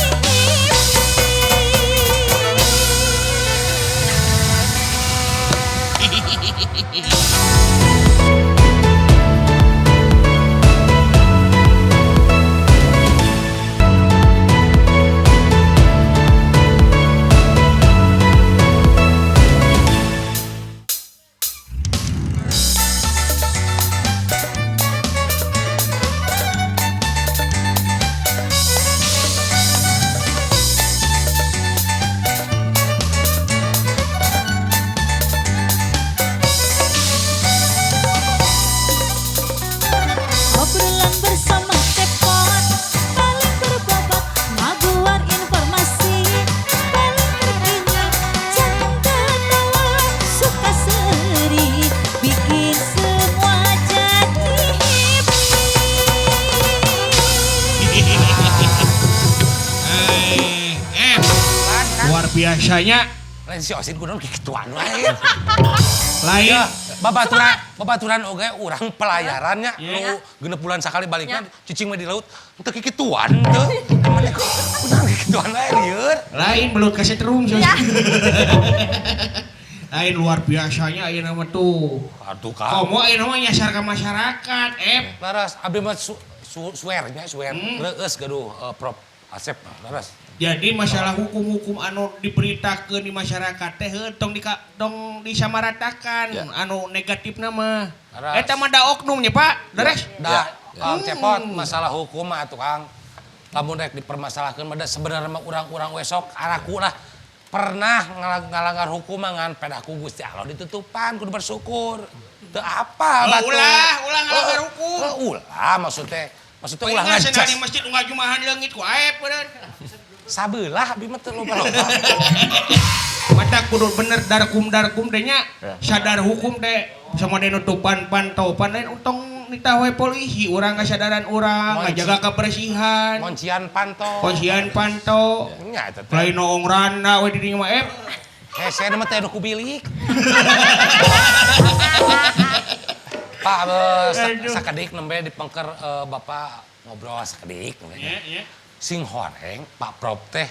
Speaker 6: obrolan bersama Cepot, paling berbobot, maguan informasi, paling terkini, jangan ketawa, suka seri, bikin semua jadi
Speaker 2: Ep. Luar biasanya.
Speaker 3: lain si Osin kudu kituan wae.
Speaker 2: Lain.
Speaker 3: Ya, babaturan oge urang pelayarannya
Speaker 2: Iya.
Speaker 3: nu 6 bulan sekali baliknya cicing mah di laut teu kikituan teu. Emang urang kikituan wae lieur.
Speaker 2: Lain belut kasetrum.
Speaker 1: Ya.
Speaker 2: Lain luar biasanya ayeuna mah tuh.
Speaker 3: Aduh Kang.
Speaker 2: Komo ayeuna mah nyasar ka masyarakat, Ep.
Speaker 3: Laras abdi mah swearnya leueus gaduh Prof Asep laras.
Speaker 2: Jadi masalah hukum-hukum anu diberitakeun di masyarakat teh tong disamaratakan
Speaker 4: Ya.
Speaker 2: anu negatifna mah.
Speaker 3: Laras.
Speaker 2: Eta mah da oknumnya, Pak. Leres.
Speaker 3: Da
Speaker 4: Ya.
Speaker 3: Kang Cepot masalah hukum mah atuh Kang. lamun rek dipermasalahkeun mah sebenarnya mah urang-urang wesok araku lah pernah ngalanggar hukum ngan pedaku Gusti Allah ditutupan kudu bersyukur. Teu apa batu.
Speaker 2: Ulah ngalanggar hukum.
Speaker 3: Ulah maksudnya ulah
Speaker 2: Ingat cenah di
Speaker 3: ngajak.
Speaker 2: masjid nu ngajumahan leungit ku aep beureun.
Speaker 3: Sabelah abi mah teu loba-loba.
Speaker 2: Mata kudu bener darkum teh nya. Sadar hukum teh sama nu nutupan pantaupan lain untung nita we polisi urang kasadaran urang ngajaga kebersihan.
Speaker 3: Moncian pantau.
Speaker 2: Konsian pantau.
Speaker 3: Nya eta teh.
Speaker 2: Lain nongrana we di dinya mah
Speaker 3: Hese mah teh nu kubilik. Pak sakedik nembe dipengker Bapak ngobrol sakedik nembe.
Speaker 2: Iya.
Speaker 3: Sing horeng Pak Prop teh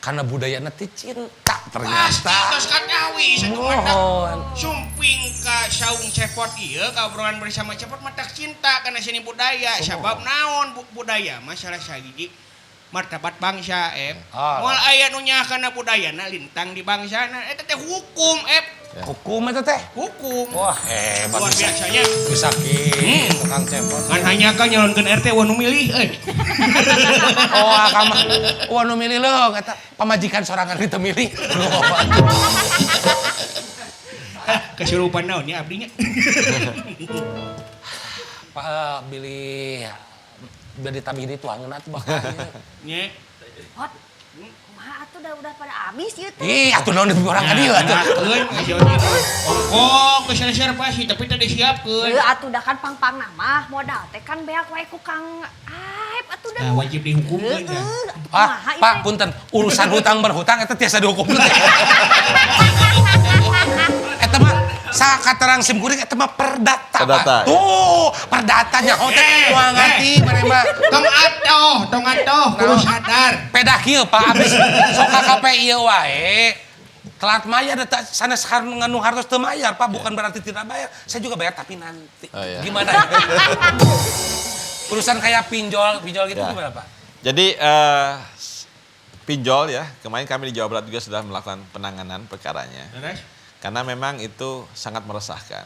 Speaker 3: karena budayana teh cinta
Speaker 2: Pasti
Speaker 3: ternyata.
Speaker 2: tos katawi satu
Speaker 3: Mohon.
Speaker 2: matak sumping ka saung cepot ieu ka obrolan bersama cepot matak cinta kana seni budaya sabab naon budaya masalah sagigi martabat bangsa moal aya nu nyahkeun budayana lintang di bangsana eta teh hukum
Speaker 3: Hukum eta teh.
Speaker 2: hukum
Speaker 3: Wah, hebat
Speaker 2: luar
Speaker 3: bisa.
Speaker 2: biasanya
Speaker 3: Bisa kieu tukang cepot.
Speaker 2: kan hanya ka nyalonkeun RT nu milih
Speaker 3: Oh, akang mah nu milih leung eta pamajikan sorangan teu milih.
Speaker 2: kesurupan naon ya abdinya
Speaker 3: Pak bilih ditabih di tuangeun atuh bakal.
Speaker 2: nya
Speaker 5: Hot. Kumaha atuh udah pada habis ieu teh.
Speaker 3: Ih, atuh naon di orang ka dieu atuh.
Speaker 2: ongkong ke reservasi tapi tadi siapkeun
Speaker 5: Heuh atuh da kan pang-pang nama modal teh kan beak wae ku Kang Aep atuh da.
Speaker 2: wajib dihukumkeun ya.
Speaker 3: Pak, punten, urusan hutang berhutang eta tiasa dihukum teh. Eta mah sakaterang sim kuring eta mah perdata.
Speaker 4: Perdata,
Speaker 3: Pak. Tuh, perdatanya hotel moal ngarti mere mah.
Speaker 2: Tong atoh, kudu sadar.
Speaker 3: Peda kieu Pak abis sok ka KPI ieu wae. Telat bayar eta sanes nganu hartos teu mayar Pak, bukan berarti tidak bayar. Saya juga bayar tapi nanti.
Speaker 4: Oh, iya.
Speaker 3: Gimana? Urusan kayak pinjol gitu
Speaker 4: Ya.
Speaker 3: gimana Pak?
Speaker 4: Jadi pinjol ya, kemarin kami di Jawa Barat juga sudah melakukan penanganan perkaranya. Karena memang itu sangat meresahkan.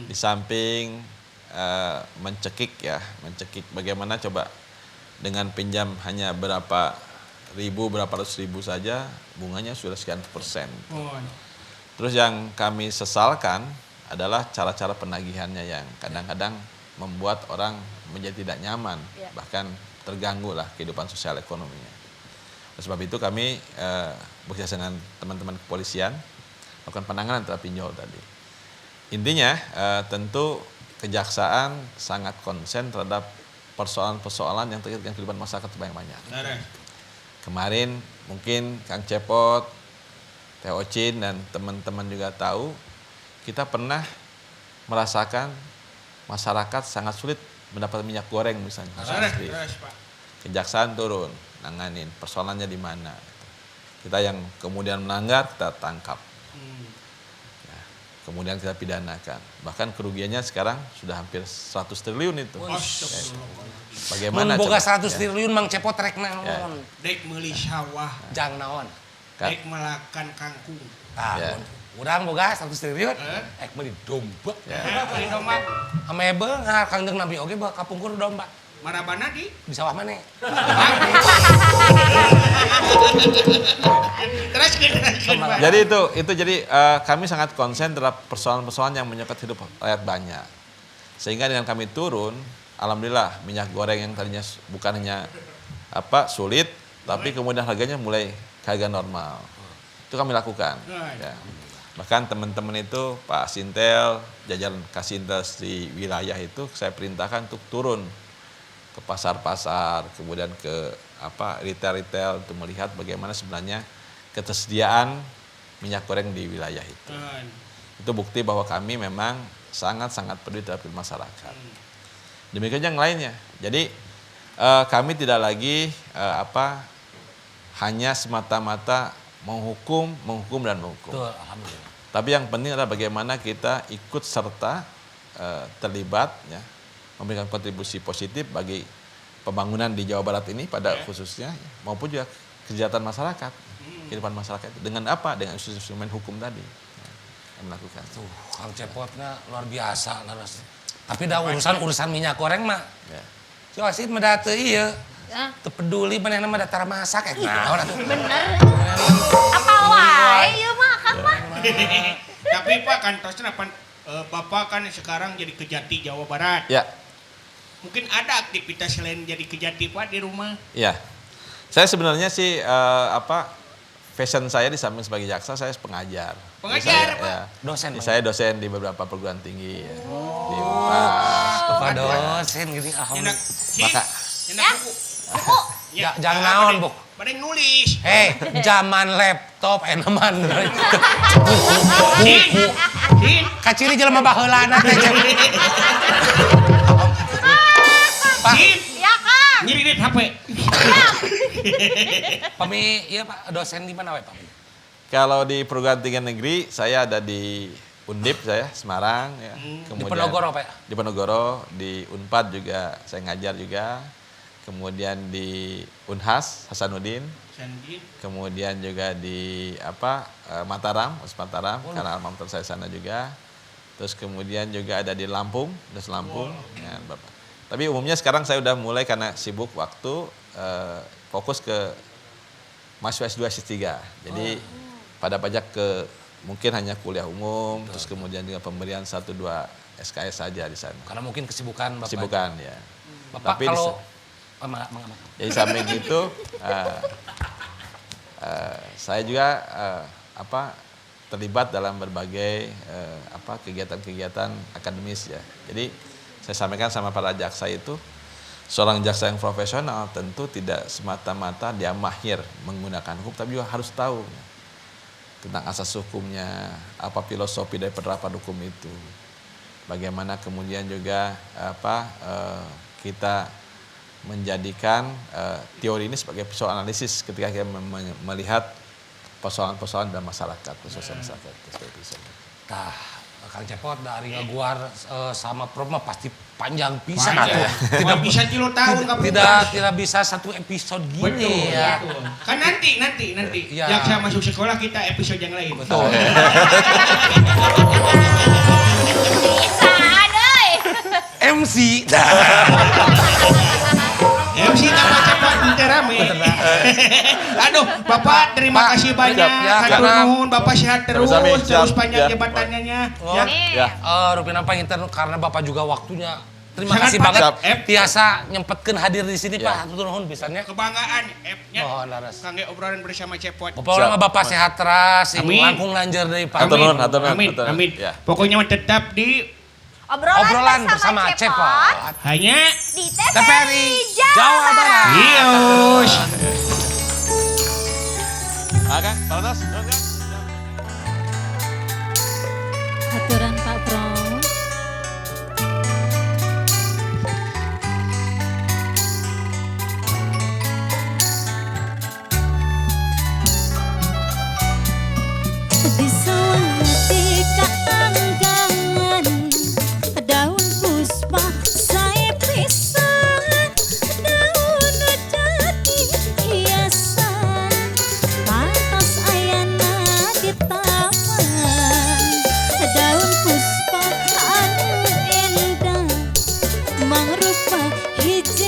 Speaker 4: Di samping mencekik bagaimana coba dengan pinjam hanya berapa ratus ribu saja, bunganya sudah sekian persen. Terus yang kami sesalkan adalah cara-cara penagihannya yang kadang-kadang membuat orang menjadi tidak nyaman, bahkan terganggu lah kehidupan sosial ekonominya. Oleh sebab itu kami bekerjasama dengan teman-teman kepolisian melakukan penanganan terhadap pinjol tadi. Intinya tentu kejaksaan sangat konsen terhadap persoalan-persoalan yang terkait dengan kehidupan masyarakat banyak-banyak. Kemarin mungkin Kang Cepot, Teh Ocin dan teman-teman juga tahu kita pernah merasakan masyarakat sangat sulit mendapat minyak goreng misalnya. Kejaksaan turun, nanganin persoalannya di mana. Kita yang kemudian melanggar kita tangkap. Ya, kemudian kita pidanakan. Bahkan kerugiannya sekarang sudah hampir 100 triliun itu. Bagaimana
Speaker 3: Mun boga
Speaker 4: coba?
Speaker 3: 100 triliun Mang Cepot rek naon?
Speaker 2: Dek meuli sawah,
Speaker 3: Jang naon?
Speaker 2: dek melakan kangkung.
Speaker 3: Tah,
Speaker 4: Ya.
Speaker 3: urang boga 100 triliun, ek meuli domba.
Speaker 2: Beli domba,
Speaker 3: Ame beungar Kangjeng Nabi oge bawa kapungkur domba.
Speaker 2: marabana di
Speaker 3: Di sawah maneh.
Speaker 2: teruskeun.
Speaker 4: Jadi itu jadi kami sangat konsen terhadap persoalan-persoalan yang menyangkut hidup rakyat banyak. Sehingga dengan kami turun, alhamdulillah minyak goreng yang tadinya bukan hanya sulit, tapi kemudian harganya mulai ke harga normal. Itu kami lakukan. Ya. Bahkan teman-teman itu Pak Sintel, jajaran Kasintes di wilayah itu saya perintahkan untuk turun ke pasar-pasar, kemudian ke retail-retail untuk melihat bagaimana sebenarnya ketersediaan minyak goreng di wilayah itu. Itu bukti bahwa kami memang sangat-sangat peduli terhadap masyarakat. Demikian yang lainnya. Jadi kami tidak lagi hanya semata-mata menghukum dan menghukum.
Speaker 3: Betul, alhamdulillah.
Speaker 4: Tapi yang penting adalah bagaimana kita ikut serta terlibat ya, memberikan kontribusi positif bagi pembangunan di Jawa Barat ini pada khususnya maupun juga kesejahteraan masyarakat, kehidupan masyarakat dengan apa? Dengan instrumen hukum tadi yang melakukan.
Speaker 3: Tuh, Kang Cepotna luar biasa laras. Tapi dah urusan minyak goreng mah.
Speaker 4: Ya.
Speaker 3: Si wasit mah da teu ieu. Teu peduli mana nama datar masak nah orang tuh.
Speaker 5: Apa wae ieu mah Kang mah.
Speaker 2: Tapi Pak kantosna Bapak kan sekarang jadi Kejati Jawa Barat.
Speaker 4: Ya,
Speaker 2: Mungkin ada aktivitas selain jadi Kejati Pak di rumah.
Speaker 4: ya. Saya sebenarnya sih fashion saya di samping sebagai jaksa, saya pengajar.
Speaker 2: Pengajar,
Speaker 4: Jadi
Speaker 2: Pak?
Speaker 4: ya,
Speaker 3: Dosen, Pak?
Speaker 4: Saya dosen di beberapa perguruan tinggi. Ya. Di Unpad.
Speaker 3: Lupa dosen gitu.
Speaker 2: Nyenak,
Speaker 4: Maka-
Speaker 2: nyenak buku.
Speaker 5: Buku.
Speaker 3: Jangan naon, Buk.
Speaker 2: Badeng nulis.
Speaker 3: Hei, zaman laptop enaman.
Speaker 2: Sin, sin.
Speaker 3: Kaciri jelema baheulana teh. Pak,
Speaker 2: Sin.
Speaker 5: Ya Kang.
Speaker 2: Nyirit HP.
Speaker 3: Pami, iya Pak, dosen di mana we Pak?
Speaker 4: Kalau di perguruan tinggi negeri, saya ada di Undip saya, Semarang. Ya.
Speaker 3: Di Penogoro Pak ya?
Speaker 4: Di Penogoro, di Unpad juga, saya ngajar juga. Kemudian di Unhas, Hasanuddin.
Speaker 2: Sandi.
Speaker 4: Kemudian juga di Mataram, Mataram, karena alma mater saya sana juga. Terus kemudian juga ada di Lampung, Des Lampung. Ya, Bapak. Tapi umumnya sekarang saya udah mulai karena sibuk waktu fokus ke mahasiswa S2 S3. Jadi pada pajak ke mungkin hanya kuliah umum, terus kemudian juga pemberian 1-2 SKS saja di sana.
Speaker 3: Karena mungkin kesibukan Bapak.
Speaker 4: Kesibukan ya.
Speaker 3: Bapak
Speaker 4: Tapi
Speaker 3: kalau
Speaker 4: jadi samping itu saya juga terlibat dalam berbagai kegiatan-kegiatan akademis ya. Jadi saya sampaikan sama para jaksa itu, seorang jaksa yang profesional tentu tidak semata-mata dia mahir menggunakan hukum, tapi juga harus tahu tentang asas hukumnya, apa filosofi dari penerapan hukum itu. Bagaimana kemudian juga kita menjadikan teori ini sebagai persoalan analisis ketika kita melihat persoalan-persoalan dalam masyarakat, persoalan masyarakat.
Speaker 3: Tah, Kang Cepot dari ngaguar sama Prof mah pasti panjang pisan
Speaker 2: Panjang.
Speaker 3: atuh.
Speaker 2: Tidak bisa 3 tahun Kak
Speaker 3: Tidak bisa satu episode gini
Speaker 2: Betul,
Speaker 3: ya.
Speaker 2: betul. Kan nanti.
Speaker 3: Iya.
Speaker 2: Jaksa masuk sekolah kita episode yang lain.
Speaker 3: Betul.
Speaker 5: Bisa deuy.
Speaker 3: MC.
Speaker 2: MC tambah cepat nanti rame. Aduh, Bapak terima
Speaker 3: Pak,
Speaker 2: kasih banyak.
Speaker 3: ya,
Speaker 2: Hatur
Speaker 3: karena-
Speaker 2: nuhun, Bapak sehat terus,
Speaker 4: Sama-sama,
Speaker 2: terus
Speaker 4: siap.
Speaker 2: panjang
Speaker 4: Ya.
Speaker 2: jabatannya. Ya.
Speaker 5: Nih.
Speaker 4: Ya.
Speaker 3: Rupina panginten karena Bapak juga waktunya. Terima
Speaker 2: Sangat
Speaker 3: kasih
Speaker 2: Pak.
Speaker 3: banget.
Speaker 2: Siap.
Speaker 3: Tiasa nyempetkeun hadir di sini
Speaker 4: Ya.
Speaker 3: Pak. Hatur nuhun pisannya.
Speaker 2: Kebanggaan F-nya.
Speaker 3: Mohon laras.
Speaker 2: Kangge obrolan bersama Cepot.
Speaker 3: Bapak orang Bapak sehat teras,
Speaker 2: Amin.
Speaker 3: langkung lancar dari Pak.
Speaker 4: Hatur nuhun, hatur nuhun,
Speaker 2: Amin,
Speaker 4: hatur nuhun.
Speaker 2: amin.
Speaker 4: Ya.
Speaker 2: Pokoknya tetap di
Speaker 5: Obrolan bersama Cepot
Speaker 2: hanya
Speaker 5: di
Speaker 3: TVRI
Speaker 5: Jawa
Speaker 3: Jawa Barat.
Speaker 2: Ius.
Speaker 4: Kang, Palnas, Kang.
Speaker 6: Aturan Pak Prof. Di sawati kaanggangan daun puspa saya pisan daun jati hiasan pantas ayana di taman daun puspa anu indah mangrupa hijau